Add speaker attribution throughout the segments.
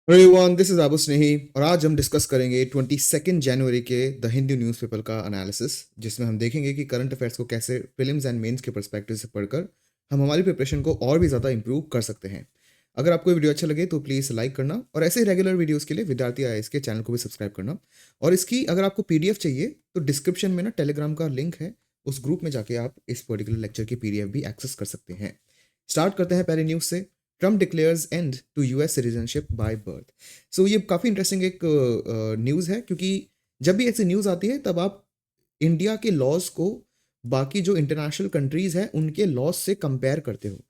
Speaker 1: Hey everyone, this is Abu Snehi और आज हम डिस्कस करेंगे 22 जनवरी के द हिंदू न्यूज़पेपर का एनालिसिस, जिसमें हम देखेंगे कि करंट अफेयर्स को कैसे प्रीलिम्स एंड मेंस के पर्सपेक्टिव से पढ़कर हम हमारी प्रिपरेशन को और भी ज़्यादा इंप्रूव कर सकते हैं। अगर आपको ये वीडियो अच्छा लगे तो प्लीज़ लाइक करना और ऐसे ही रेगुलर वीडियोज़ के लिए विद्यार्थी आईएएस के चैनल को भी सब्सक्राइब करना। और इसकी अगर आपको पीडीएफ चाहिए तो डिस्क्रिप्शन में ना टेलीग्राम का लिंक है, उस ग्रुप में जाके आप इस पर्टिकुलर लेक्चर की पीडीएफ भी एक्सेस कर सकते हैं। स्टार्ट करते हैं पहले न्यूज़ से। Trump declares end to US citizenship by birth. So ये काफ़ी इंटरेस्टिंग एक न्यूज़ है, क्योंकि जब भी ऐसी न्यूज़ आती है तब आप इंडिया के लॉज को बाकी जो इंटरनेशनल कंट्रीज़ हैं उनके लॉज से कंपेयर करते हो।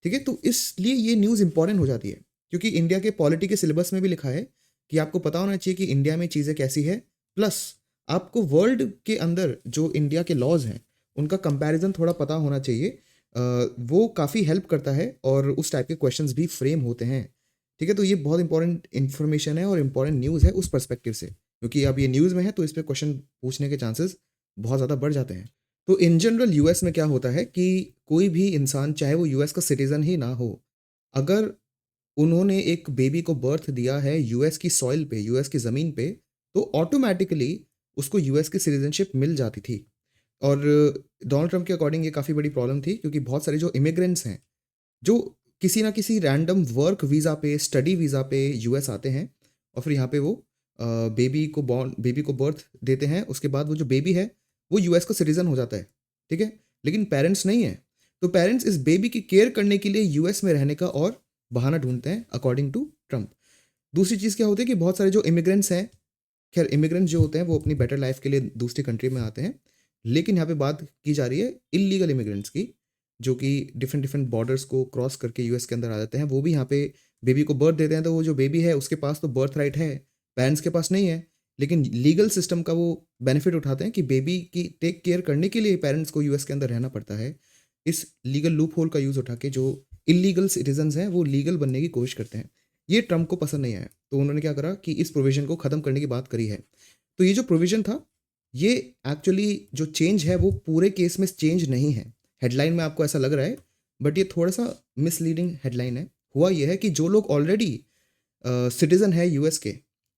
Speaker 1: ठीक है, तो इसलिए ये न्यूज़ इंपॉर्टेंट हो जाती है, क्योंकि इंडिया के पॉलिटी के सिलेबस में भी लिखा है कि आपको पता होना चाहिए कि इंडिया में चीज़ें कैसी है, प्लस आपको वर्ल्ड के अंदर जो इंडिया के लॉज हैं उनका कंपैरिजन थोड़ा पता होना चाहिए। वो काफ़ी हेल्प करता है और उस टाइप के क्वेश्चंस भी फ्रेम होते हैं। ठीक है, तो ये बहुत इंपॉर्टेंट इन्फॉर्मेशन है और इंपॉर्टेंट न्यूज़ है उस पर्सपेक्टिव से, क्योंकि अब ये न्यूज़ में है तो इस पे क्वेश्चन पूछने के चांसेस बहुत ज़्यादा बढ़ जाते हैं। तो इन जनरल यूएस में क्या होता है कि कोई भी इंसान, चाहे वो यूएस का सिटीज़न ही ना हो, अगर उन्होंने एक बेबी को बर्थ दिया है यूएस की सॉइल पे, यूएस की ज़मीन पे, तो ऑटोमैटिकली उसको यूएस की सिटीज़नशिप मिल जाती थी। और डोनाल्ड ट्रंप के अकॉर्डिंग ये काफ़ी बड़ी प्रॉब्लम थी, क्योंकि बहुत सारे जो इमिग्रेंट्स हैं, जो किसी ना किसी रैंडम वर्क वीज़ा पे, स्टडी वीज़ा पे यूएस आते हैं और फिर यहाँ पे वो बेबी को बर्थ देते हैं। उसके बाद वो जो बेबी है वो यूएस का सिटीज़न हो जाता है। ठीक है, लेकिन पेरेंट्स नहीं है, तो पेरेंट्स इस बेबी की केयर करने के लिए यूएस में रहने का और बहाना ढूंढते हैं अकॉर्डिंग टू ट्रंप। दूसरी चीज़ क्या होती है कि बहुत सारे जो इमिग्रेंट्स हैं, खैर इमिग्रेंट्स जो होते हैं वो अपनी बेटर लाइफ के लिए दूसरी कंट्री में आते हैं, लेकिन यहाँ पे बात की जा रही है इलीगल इमिग्रेंट्स की, जो कि डिफरेंट डिफरेंट बॉर्डर्स को क्रॉस करके यूएस के अंदर आ जाते हैं। वो भी यहाँ पे बेबी को बर्थ देते हैं, तो वो जो बेबी है उसके पास तो बर्थ राइट है, पेरेंट्स के पास नहीं है, लेकिन लीगल सिस्टम का वो बेनिफिट उठाते हैं कि बेबी की टेक केयर करने के लिए पेरेंट्स को यूएस के अंदर रहना पड़ता है। इस लीगल लूप होल का यूज़ उठा के जो इलीगल सिटीजन्स हैं वो लीगल बनने की कोशिश करते हैं। ये ट्रंप को पसंद नहीं आया, तो उन्होंने क्या करा कि इस प्रोविज़न को ख़त्म करने की बात करी है। तो ये जो प्रोविज़न था, ये एक्चुअली जो चेंज है वो पूरे केस में चेंज नहीं है। हेडलाइन में आपको ऐसा लग रहा है, बट ये थोड़ा-सा मिसलीडिंग हेडलाइन है। हुआ ये है कि जो लोग ऑलरेडी सिटीज़न है यूएस के,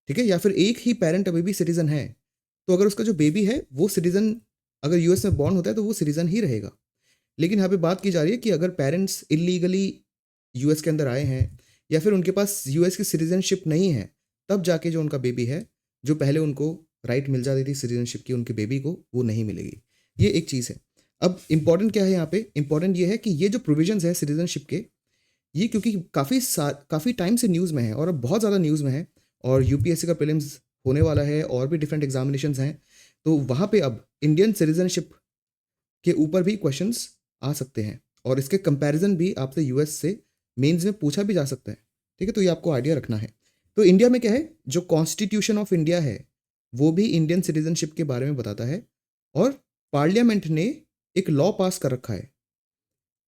Speaker 1: ठीक है? या फिर एक ही पैरेंट अभी भी सिटीज़न है, तो अगर उसका जो बेबी है वो सिटीज़न अगर यूएस में बॉर्न होता है तो वो सिटीज़न ही रहेगा। लेकिन यहाँ पे बात की जा रही है कि अगर पेरेंट्स इल्लीगली यूएस के अंदर आए हैं या फिर उनके पास यूएस की सिटीजनशिप नहीं है, तब जाके जो उनका बेबी है, जो पहले उनको राइट मिल जाती थी सिटीजनशिप की उनके बेबी को, वो नहीं मिलेगी। ये एक चीज़ है। अब इम्पॉर्टेंट क्या है यहाँ पे? इम्पॉर्टेंट ये है कि ये जो प्रोविजंस है सिटीजनशिप के, ये क्योंकि काफ़ी टाइम से न्यूज़ में है और अब बहुत ज़्यादा न्यूज़ में है, और यूपीएससी का प्रीलिम्स होने वाला है और भी डिफरेंट एग्जामिनेशंस हैं, तो वहाँ पे अब इंडियन सिटीजनशिप के ऊपर भी क्वेश्चंस आ सकते हैं और इसके कंपैरिजन भी आपसे यूएस से मेंस में पूछा भी जा सकता है। ठीक है, तो ये आपको आइडिया रखना है। तो इंडिया में क्या है, जो कॉन्स्टिट्यूशन ऑफ इंडिया है वो भी इंडियन सिटीजनशिप के बारे में बताता है, और पार्लियामेंट ने एक लॉ पास कर रखा है,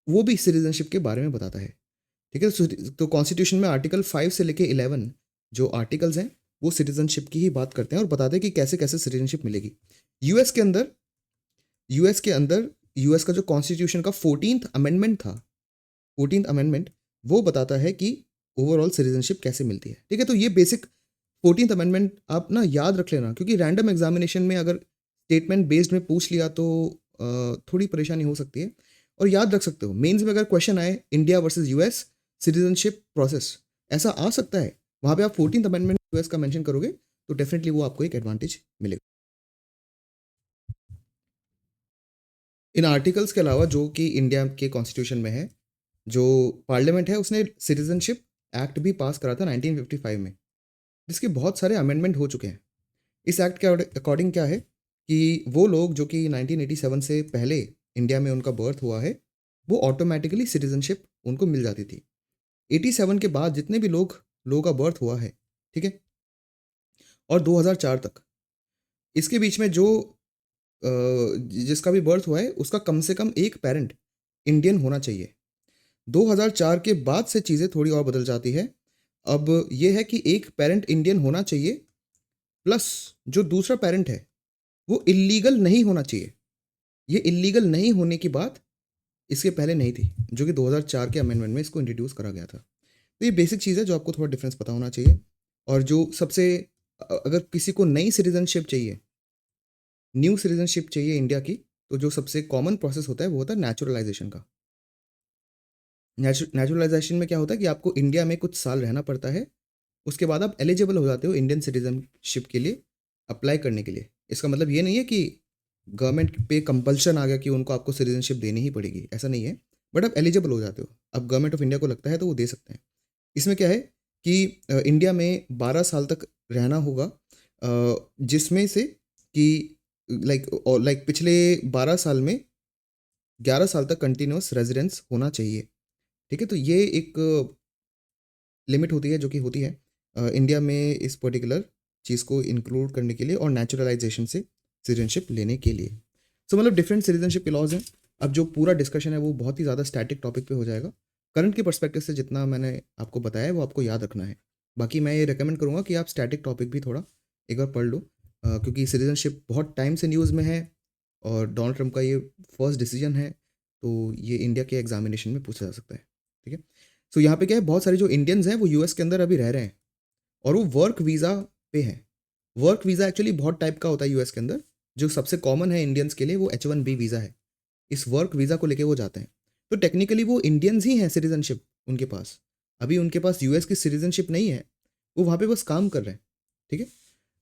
Speaker 1: वो भी सिटीजनशिप के बारे में बताता है। ठीक है, तो कॉन्स्टिट्यूशन में आर्टिकल 5 से लेके 11 जो आर्टिकल्स हैं वो सिटीजनशिप की ही बात करते हैं और बताते हैं कि कैसे कैसे सिटीजनशिप मिलेगी। यूएस के अंदर यूएस के अंदर यूएस का जो कॉन्स्टिट्यूशन का 14th अमेंडमेंट था, 14th अमेंडमेंट, वो बताता है कि ओवरऑल सिटीजनशिप कैसे मिलती है। ठीक है, तो ये बेसिक 14th अमेंडमेंट आप ना याद रख लेना, क्योंकि रैंडम एग्जामिनेशन में अगर स्टेटमेंट बेस्ड में पूछ लिया तो थोड़ी परेशानी हो सकती है। और याद रख सकते हो मेंस में अगर क्वेश्चन आए India versus US citizenship process, ऐसा आ सकता है, वहाँ पे आप 14th अमेंडमेंट यूएस का मेंशन करोगे तो डेफिनेटली वो आपको एक एडवांटेज मिलेगा। इन आर्टिकल्स के अलावा जो कि इंडिया के कॉन्स्टिट्यूशन में है, जो पार्लियामेंट है उसने सिटीजनशिप एक्ट भी पास करा था 1955 में, जिसके बहुत सारे अमेंडमेंट हो चुके हैं। इस एक्ट के अकॉर्डिंग क्या है कि वो लोग जो कि 1987 से पहले इंडिया में उनका बर्थ हुआ है, वो ऑटोमेटिकली सिटीजनशिप उनको मिल जाती थी। 87 के बाद जितने भी लोगों का बर्थ हुआ है, ठीक है, और 2004 तक, इसके बीच में जो जिसका भी बर्थ हुआ है उसका कम से कम एक पेरेंट इंडियन होना चाहिए। 2004 के बाद से चीज़ें थोड़ी और बदल जाती है। अब ये है कि एक पेरेंट इंडियन होना चाहिए, प्लस जो दूसरा पेरेंट है वो इल्लीगल नहीं होना चाहिए। ये इल्लीगल नहीं होने की बात इसके पहले नहीं थी, जो कि 2004 के अमेंडमेंट में इसको इंट्रोड्यूस करा गया था। तो ये बेसिक चीज़ है जो आपको थोड़ा डिफरेंस पता होना चाहिए। और जो सबसे अगर किसी को नई सिटीजनशिप चाहिए, न्यू सिटीजनशिप चाहिए इंडिया की, तो जो सबसे कॉमन प्रोसेस होता है वो होता है नेचुरलाइजेशन का। नेचुरलाइजेशन में क्या होता है कि आपको इंडिया में कुछ साल रहना पड़ता है, उसके बाद आप एलिजिबल हो जाते हो इंडियन सिटीजनशिप के लिए अप्लाई करने के लिए। इसका मतलब ये नहीं है कि गवर्नमेंट पे कंपल्शन आ गया कि उनको आपको सिटीजनशिप देनी ही पड़ेगी, ऐसा नहीं है। बट आप एलिजिबल हो जाते हो, अब गवर्नमेंट ऑफ इंडिया को लगता है तो वो दे सकते हैं। इसमें क्या है कि इंडिया में 12 साल तक रहना होगा, जिसमें से कि लाइक पिछले 12 साल में 11 साल तक कंटिन्यूस रेजिडेंस होना चाहिए। ठीक है, तो ये एक लिमिट होती है जो कि होती है इंडिया में इस पर्टिकुलर चीज़ को इंक्लूड करने के लिए और नेचुरलाइजेशन से सिटीजनशिप लेने के लिए। सो मतलब डिफरेंट सिटीजनशिप के लॉज हैं। अब जो पूरा डिस्कशन है वो बहुत ही ज़्यादा स्टैटिक टॉपिक पे हो जाएगा। करंट के पर्सपेक्टिव से जितना मैंने आपको बताया है वो आपको याद रखना है। बाकी मैं ये रिकमेंड करूँगा कि आप स्टैटिक टॉपिक भी थोड़ा एक बार पढ़ लो, क्योंकि सिटीजनशिप बहुत टाइम से न्यूज़ में है और डोनाल्ड ट्रंप का ये फर्स्ट डिसीजन है, तो ये इंडिया के एग्जामिनेशन में पूछा जा सकता है। ठीक है, सो यहाँ पे क्या है, बहुत सारे जो इंडियंस हैं वो यूएस के अंदर अभी रह रहे हैं और वो वर्क वीज़ा पे हैं। वर्क वीज़ा एक्चुअली बहुत टाइप का होता है यूएस के अंदर। जो सबसे कॉमन है इंडियंस के लिए वो H1B वीज़ा है। इस वर्क वीज़ा को लेके वो जाते हैं, तो टेक्निकली वो इंडियंस ही हैं सिटीजनशिप उनके पास। अभी उनके पास यूएस की सिटीजनशिप नहीं है, वो वहाँ पे बस काम कर रहे हैं। ठीक है,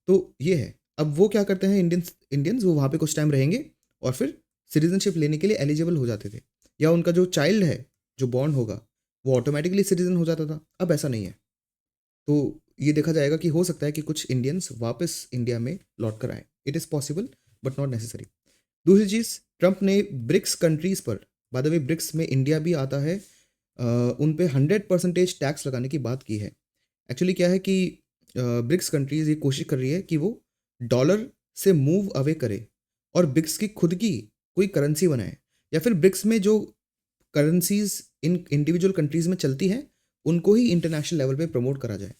Speaker 1: तो ये है। अब वो क्या करते हैं इंडियंस इंडियंस वो वहाँ पे कुछ टाइम रहेंगे और फिर सिटीजनशिप लेने के लिए एलिजिबल हो जाते थे, या उनका जो चाइल्ड है जो बॉर्न होगा वो ऑटोमेटिकली सिटीजन हो जाता था। अब ऐसा नहीं है, तो ये देखा जाएगा कि हो सकता है कि कुछ इंडियंस वापस इंडिया में लौट कर आए। It is possible but not necessary. दूसरी चीज़, ट्रंप ने ब्रिक्स कंट्रीज़ पर, बाय द वे ब्रिक्स में इंडिया भी आता है, उन पे 100% टैक्स लगाने की बात की है। एक्चुअली क्या है कि ब्रिक्स कंट्रीज़ ये कोशिश कर रही है कि वो डॉलर से मूव अवे करे और ब्रिक्स की खुद की कोई करेंसी बनाए, या फिर ब्रिक्स में जो करेंसीज इन इंडिविजुअल कंट्रीज़ में चलती हैं उनको ही इंटरनेशनल लेवल पे प्रमोट करा जाए।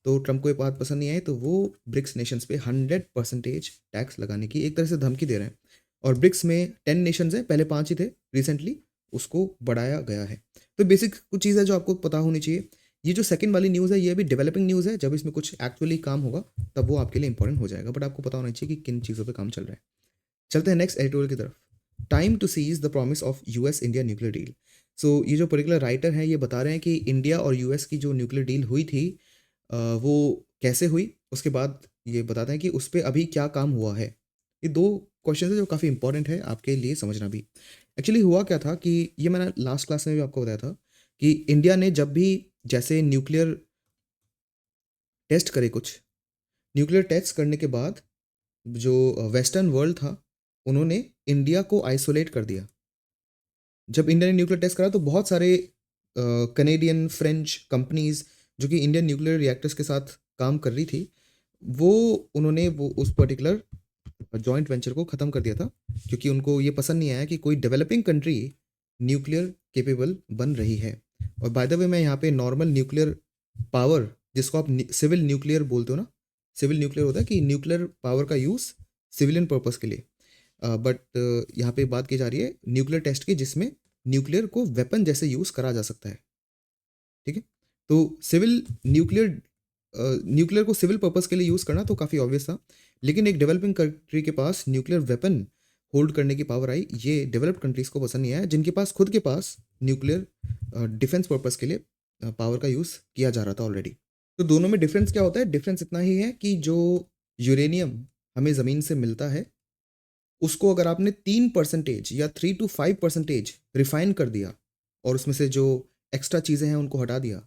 Speaker 1: तो ट्रंप को ये बात पसंद नहीं आई, तो वो ब्रिक्स नेशंस पे 100% टैक्स लगाने की एक तरह से धमकी दे रहे हैं। और ब्रिक्स में 10 नेशंस हैं, पहले 5 ही थे, रिसेंटली उसको बढ़ाया गया है। तो बेसिक कुछ चीज़ है जो आपको पता होनी चाहिए। ये जो सेकंड वाली न्यूज़ है ये अभी डेवलपिंग न्यूज़ है, जब इसमें कुछ एक्चुअली काम होगा तब वो आपके लिए इंपॉर्टेंट हो जाएगा, बट आपको पता होना चाहिए कि किन चीज़ों पे काम चल रहा है। चलते हैं नेक्स्ट एडिटोरियल की तरफ। Time to seize the promise of US India nuclear deal. So ये जो पर्टिकुलर राइटर हैं ये बता रहे हैं कि इंडिया और यूएस की जो न्यूक्लियर डील हुई थी वो कैसे हुई, उसके बाद ये बताते हैं कि उस पर अभी क्या काम हुआ है। ये दो क्वेश्चन है जो काफ़ी इंपॉर्टेंट है आपके लिए समझना भी। एक्चुअली हुआ क्या था कि ये मैंने लास्ट क्लास में भी आपको बताया था कि इंडिया ने जब भी जैसे न्यूक्लियर टेस्ट करे, कुछ न्यूक्लियर टेस्ट करने के बाद जो वेस्टर्न वर्ल्ड था उन्होंने इंडिया को आइसोलेट कर दिया। जब इंडिया ने न्यूक्लियर टेस्ट करा तो बहुत सारे कनेडियन फ्रेंच कंपनीज जो कि इंडियन न्यूक्लियर रिएक्टर्स के साथ काम कर रही थी, वो उन्होंने वो उस पर्टिकुलर जॉइंट वेंचर को ख़त्म कर दिया था, क्योंकि उनको ये पसंद नहीं आया कि कोई डेवलपिंग कंट्री न्यूक्लियर केपेबल बन रही है। और बाय द वे मैं यहाँ पे नॉर्मल न्यूक्लियर पावर, जिसको आप सिविल न्यूक्लियर बोलते हो ना, सिविल न्यूक्लियर होता है कि न्यूक्लियर पावर का यूज़ सिविलियन पर्पस के लिए, बट यहाँ पे बात की जा रही है न्यूक्लियर टेस्ट की जिसमें न्यूक्लियर को वेपन जैसे यूज़ करा जा सकता है। ठीक है, तो सिविल न्यूक्लियर न्यूक्लियर को सिविल पर्पस के लिए यूज़ करना तो काफ़ी ऑब्वियस था, लेकिन एक डेवलपिंग कंट्री के पास न्यूक्लियर वेपन होल्ड करने की पावर आई, ये डेवलप्ड कंट्रीज़ को पसंद नहीं आया जिनके पास खुद के पास न्यूक्लियर डिफेंस पर्पस के लिए पावर का यूज़ किया जा रहा था ऑलरेडी। तो दोनों में डिफरेंस क्या होता है? डिफरेंस इतना ही है कि जो यूरेनियम हमें ज़मीन से मिलता है उसको अगर आपने 3% या 3 to 5% रिफाइन कर दिया और उसमें से जो एक्स्ट्रा चीज़ें हैं उनको हटा दिया,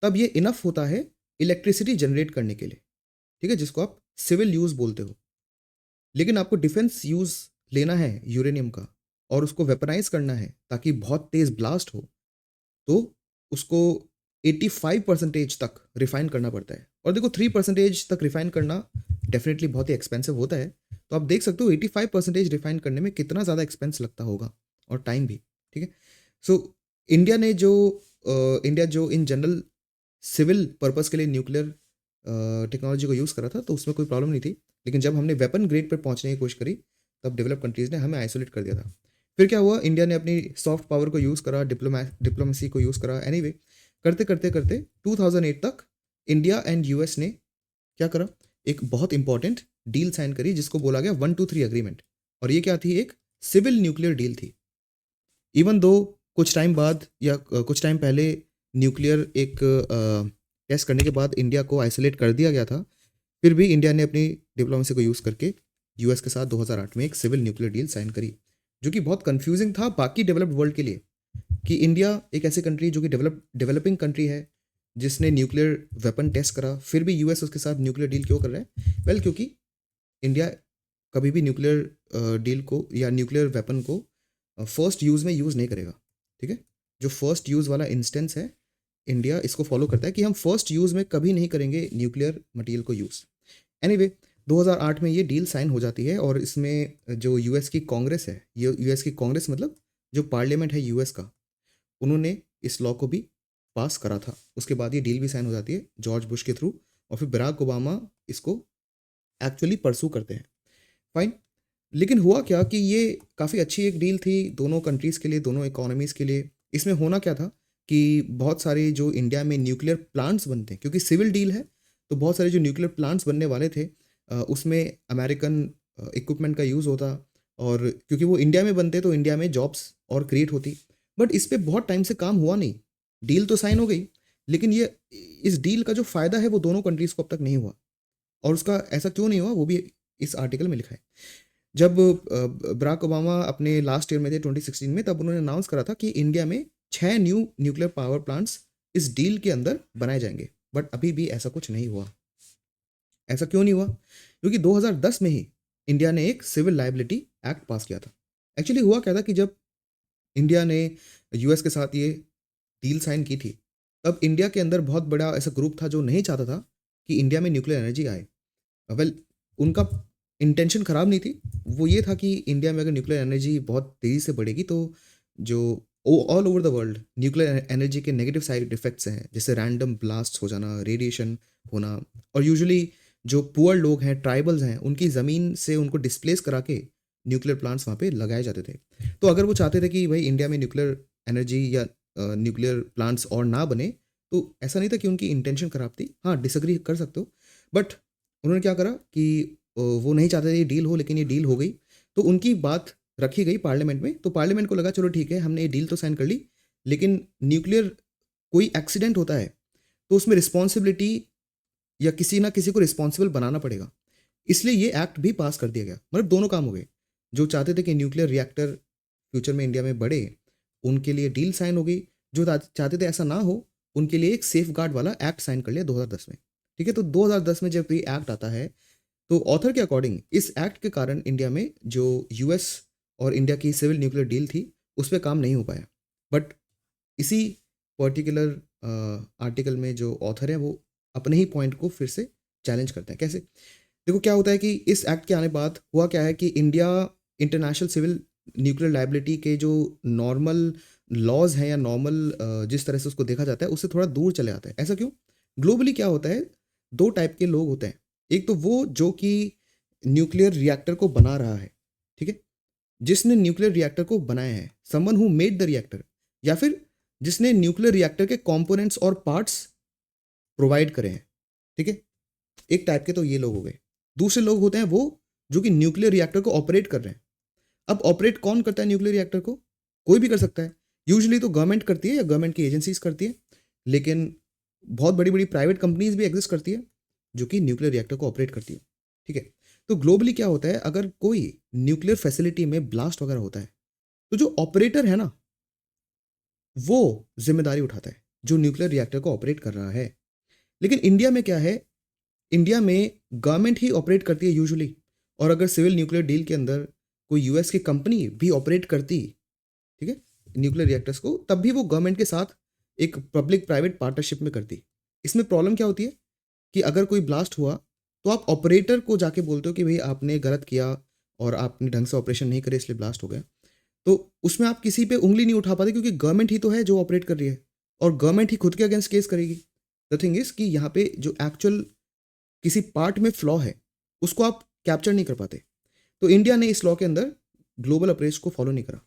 Speaker 1: तब ये इनफ होता है इलेक्ट्रिसिटी जनरेट करने के लिए। ठीक है, जिसको आप सिविल यूज़ बोलते हो। लेकिन आपको डिफेंस यूज़ लेना है यूरेनियम का और उसको वेपनाइज करना है ताकि बहुत तेज़ ब्लास्ट हो, तो उसको 85% तक रिफाइन करना पड़ता है। और देखो 3% तक रिफाइन करना डेफिनेटली बहुत ही एक्सपेंसिव होता है, तो आप देख सकते हो 85% रिफाइन करने में कितना ज़्यादा एक्सपेंस लगता होगा और टाइम भी। ठीक है, सो इंडिया ने जो इंडिया जो इन जनरल सिविल पर्पस के लिए न्यूक्लियर टेक्नोलॉजी को यूज़ करा था तो उसमें कोई प्रॉब्लम नहीं थी, लेकिन जब हमने वेपन ग्रेड पर पहुंचने की कोशिश करी तब डेवलप कंट्रीज़ ने हमें आइसोलेट कर दिया था। फिर क्या हुआ, इंडिया ने अपनी सॉफ्ट पावर को यूज़ करा, डिप्लोमेसी को यूज़ करा, एनीवे करते करते करते 2008 तक इंडिया एंड यूएस ने क्या करा, एक बहुत इंपॉर्टेंट डील साइन करी जिसको बोला गया 123 एग्रीमेंट। और ये क्या थी, एक सिविल न्यूक्लियर डील थी। इवन दो कुछ टाइम बाद या कुछ टाइम पहले न्यूक्लियर एक टेस्ट करने के बाद इंडिया को आइसोलेट कर दिया गया था, फिर भी इंडिया ने अपनी डिप्लोमेसी को यूज़ करके यूएस के साथ 2008 में एक सिविल न्यूक्लियर डील साइन करी, जो कि बहुत कंफ्यूजिंग था बाकी डेवलप्ड वर्ल्ड के लिए कि इंडिया एक ऐसी कंट्री जो कि डेवलपिंग कंट्री है जिसने न्यूक्लियर वेपन टेस्ट करा, फिर भी यूएस उसके साथ न्यूक्लियर डील क्यों कर रहा है? वेल, क्योंकि इंडिया कभी भी न्यूक्लियर डील को या न्यूक्लियर वेपन को फर्स्ट यूज़ में यूज़ नहीं करेगा। ठीक है, जो फर्स्ट यूज़ वाला इंस्टेंस है, इंडिया इसको फॉलो करता है कि हम फर्स्ट यूज़ में कभी नहीं करेंगे न्यूक्लियर मटेरियल को यूज़। एनीवे 2008 में ये डील साइन हो जाती है और इसमें जो यूएस की कांग्रेस है, ये यूएस की कांग्रेस मतलब जो पार्लियामेंट है यूएस का, उन्होंने इस लॉ को भी पास करा था। उसके बाद ये डील भी साइन हो जाती है जॉर्ज बुश के थ्रू, और फिर बराक ओबामा इसको एक्चुअली परसू करते हैं। फाइन, लेकिन हुआ क्या कि ये काफ़ी अच्छी एक डील थी दोनों कंट्रीज़ के लिए, दोनों इकोनॉमीज़ के लिए। इसमें होना क्या था कि बहुत सारे जो इंडिया में न्यूक्लियर प्लांट्स बनते हैं, क्योंकि सिविल डील है तो बहुत सारे जो न्यूक्लियर प्लांट्स बनने वाले थे उसमें अमेरिकन इक्विपमेंट का यूज़ होता, और क्योंकि वो इंडिया में बनते तो इंडिया में जॉब्स और क्रिएट होती। बट इस पे बहुत टाइम से काम हुआ नहीं। डील तो साइन हो गई, लेकिन ये इस डील का जो फ़ायदा है वो दोनों कंट्रीज़ को अब तक नहीं हुआ। और उसका ऐसा क्यों नहीं हुआ वो भी इस आर्टिकल में लिखा है। जब बराक ओबामा अपने लास्ट ईयर में थे 2016 में, तब उन्होंने अनाउंस करा था कि इंडिया में 6 न्यू न्यूक्लियर पावर प्लांट्स इस डील के अंदर बनाए जाएंगे। बट अभी भी ऐसा कुछ नहीं हुआ। ऐसा क्यों नहीं हुआ? क्योंकि 2010 में ही इंडिया ने एक सिविल लाइबिलिटी एक्ट पास किया था। एक्चुअली हुआ क्या था कि जब इंडिया ने यूएस के साथ ये डील साइन की थी, तब इंडिया के अंदर बहुत बड़ा ऐसा ग्रुप था जो नहीं चाहता था कि इंडिया में न्यूक्लियर एनर्जी आए। वेल, उनका इंटेंशन ख़राब नहीं थी। वो ये था कि इंडिया में अगर न्यूक्लियर एनर्जी बहुत तेज़ी से बढ़ेगी तो जो all over the world nuclear energy के नेगेटिव साइड इफ़ेक्ट्स हैं, जैसे रैंडम ब्लास्ट हो जाना, रेडिएशन होना, और यूजुअली जो पुअर लोग हैं, ट्राइबल्स हैं, उनकी ज़मीन से उनको डिस्प्लेस करा के न्यूक्लियर प्लांट्स वहाँ पे लगाए जाते थे। तो अगर वो चाहते थे कि भाई इंडिया में न्यूक्लियर एनर्जी या न्यूक्लियर प्लांट्स और ना बने, तो ऐसा नहीं था कि उनकी इंटेंशन ख़राब थी। हाँ, डिसएग्री कर सकते हो, बट उन्होंने क्या करा कि वो नहीं चाहते थे ये डील हो, लेकिन ये डील हो गई। तो उनकी बात रखी गई पार्लियामेंट में, तो पार्लियामेंट को लगा चलो ठीक है, हमने ये डील तो साइन कर ली, लेकिन न्यूक्लियर कोई एक्सीडेंट होता है तो उसमें रिस्पॉन्सिबिलिटी या किसी ना किसी को रिस्पॉन्सिबल बनाना पड़ेगा। इसलिए ये एक्ट भी पास कर दिया गया। मतलब दोनों काम हो गए। जो चाहते थे कि न्यूक्लियर रिएक्टर फ्यूचर में इंडिया में बढ़े, उनके लिए डील साइन हो गई। जो चाहते थे ऐसा ना हो, उनके लिए एक सेफ गार्ड वाला एक्ट साइन कर लिया 2010 में। ठीक है, तो 2010 में जब ये एक्ट आता है, तो ऑथर के अकॉर्डिंग इस एक्ट के कारण इंडिया में जो यूएस और इंडिया की सिविल न्यूक्लियर डील थी उस पर काम नहीं हो पाया। बट इसी पर्टिकुलर आर्टिकल में जो ऑथर है वो अपने ही पॉइंट को फिर से चैलेंज करते हैं। कैसे? देखो क्या होता है कि इस एक्ट के आने बाद हुआ क्या है कि India international civil nuclear liability के जो नॉर्मल लॉज हैं या नॉर्मल जिस तरह से उसको देखा जाता है उससे थोड़ा दूर चले आता है। ऐसा क्यों? ग्लोबली क्या होता है, दो टाइप के लोग होते हैं। एक तो वो जो कि न्यूक्लियर रिएक्टर को बना रहा है, ठीक है, जिसने न्यूक्लियर रिएक्टर को बनाया है, someone who made the reactor, या फिर जिसने न्यूक्लियर रिएक्टर के कंपोनेंट्स और पार्ट्स प्रोवाइड करे हैं। ठीक है, एक टाइप के तो ये लोग हो गए। दूसरे लोग होते हैं वो जो कि न्यूक्लियर रिएक्टर को ऑपरेट कर रहे हैं। अब ऑपरेट कौन करता है न्यूक्लियर रिएक्टर को? कोई भी कर सकता है। यूजुअली तो गवर्नमेंट करती है या गवर्नमेंट की एजेंसीज करती है, लेकिन बहुत बड़ी बड़ी प्राइवेट कंपनीज भी एग्जिस्ट करती है जो कि न्यूक्लियर रिएक्टर को ऑपरेट करती है। ठीक है, तो ग्लोबली क्या होता है, अगर कोई न्यूक्लियर फैसिलिटी में ब्लास्ट वगैरह होता है तो जो ऑपरेटर है ना, वो जिम्मेदारी उठाता है जो न्यूक्लियर रिएक्टर को ऑपरेट कर रहा है। लेकिन इंडिया में क्या है, इंडिया में गवर्नमेंट ही ऑपरेट करती है यूजुअली, और अगर सिविल न्यूक्लियर डील के अंदर कोई यूएस की कंपनी भी ऑपरेट करती, ठीक है, न्यूक्लियर रिएक्टर्स को, तब भी वो गवर्नमेंट के साथ एक पब्लिक प्राइवेट पार्टनरशिप में करती। इसमें प्रॉब्लम क्या होती है कि अगर कोई ब्लास्ट हुआ तो आप ऑपरेटर को जाके बोलते हो कि भाई आपने गलत किया और आपने ढंग से ऑपरेशन नहीं करे इसलिए ब्लास्ट हो गया, तो उसमें आप किसी पे उंगली नहीं उठा पाते क्योंकि गवर्नमेंट ही तो है जो ऑपरेट कर रही है, और गवर्नमेंट ही खुद के अगेंस्ट केस करेगी। द थिंग इज कि यहाँ पे जो एक्चुअल किसी पार्ट में फ्लॉ है उसको आप कैप्चर नहीं कर पाते। तो इंडिया ने इस लॉ के अंदर ग्लोबल अप्रोच को फॉलो नहीं करा।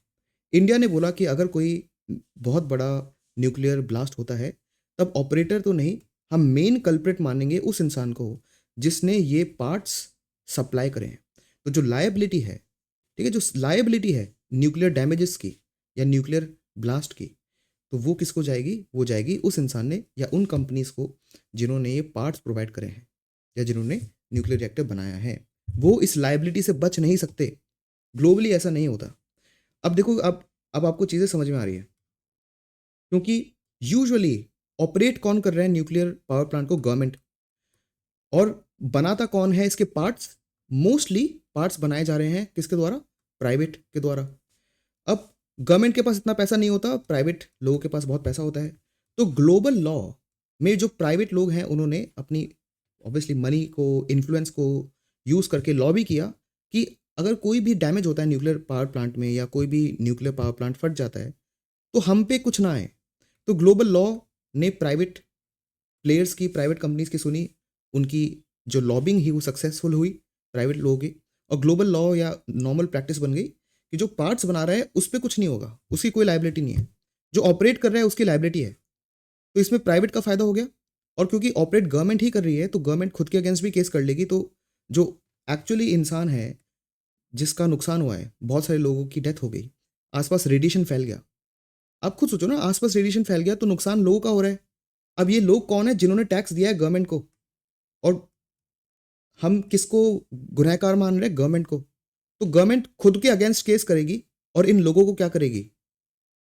Speaker 1: इंडिया ने बोला कि अगर कोई बहुत बड़ा न्यूक्लियर ब्लास्ट होता है तब ऑपरेटर तो नहीं, हम मेन कल्प्रिट मानेंगे उस इंसान को जिसने ये पार्ट्स सप्लाई करे हैं। तो जो लायबिलिटी है, ठीक है, जो लायबिलिटी है न्यूक्लियर डैमेजेस की या न्यूक्लियर ब्लास्ट की, तो वो किसको जाएगी? वो जाएगी उस इंसान ने या उन कंपनीज को जिन्होंने ये पार्ट्स प्रोवाइड करे हैं या जिन्होंने न्यूक्लियर रिएक्टर बनाया है। वो इस लायबिलिटी से बच नहीं सकते। ग्लोबली ऐसा नहीं होता। अब देखो, अब आपको चीज़ें समझ में आ रही है, क्योंकि यूजुअली ऑपरेट कौन कर रहा है न्यूक्लियर पावर प्लांट को? गवर्नमेंट। और बनाता कौन है इसके पार्ट्स? मोस्टली पार्ट्स बनाए जा रहे हैं किसके द्वारा? प्राइवेट के द्वारा। अब गवर्नमेंट के पास इतना पैसा नहीं होता, प्राइवेट लोगों के पास बहुत पैसा होता है। तो ग्लोबल लॉ में जो प्राइवेट लोग हैं उन्होंने अपनी ऑब्वियसली मनी को, इन्फ्लुएंस को यूज करके लॉ भी किया कि अगर कोई भी डैमेज होता है न्यूक्लियर पावर प्लांट में या कोई भी न्यूक्लियर पावर प्लांट फट जाता है तो हम पे कुछ ना आए। तो ग्लोबल लॉ ने प्राइवेट प्लेयर्स की, प्राइवेट कंपनीज की सुनी, उनकी जो लॉबिंग ही वो सक्सेसफुल हुई प्राइवेट लोगों की, और ग्लोबल लॉ या नॉर्मल प्रैक्टिस बन गई कि जो पार्ट्स बना रहा है उस पर कुछ नहीं होगा, उसकी कोई लाइबिलिटी नहीं है। जो ऑपरेट कर रहा है उसकी लाइबिलिटी है। तो इसमें प्राइवेट का फायदा हो गया। और क्योंकि ऑपरेट गवर्नमेंट ही कर रही है तो गवर्नमेंट खुद के अगेंस्ट भी केस कर लेगी। तो जो एक्चुअली इंसान है जिसका नुकसान हुआ है, बहुत सारे लोगों की डेथ हो गई, आसपास रेडिएशन फैल गया। आप खुद सोचो ना, आसपास रेडिएशन फैल गया तो नुकसान लोगों का हो रहा है। अब ये लोग कौन है? जिन्होंने टैक्स दिया है गवर्नमेंट को। और हम किसको गुनहगार मान रहे हैं? गवर्नमेंट को। तो गवर्नमेंट खुद के अगेंस्ट केस करेगी और इन लोगों को क्या करेगी?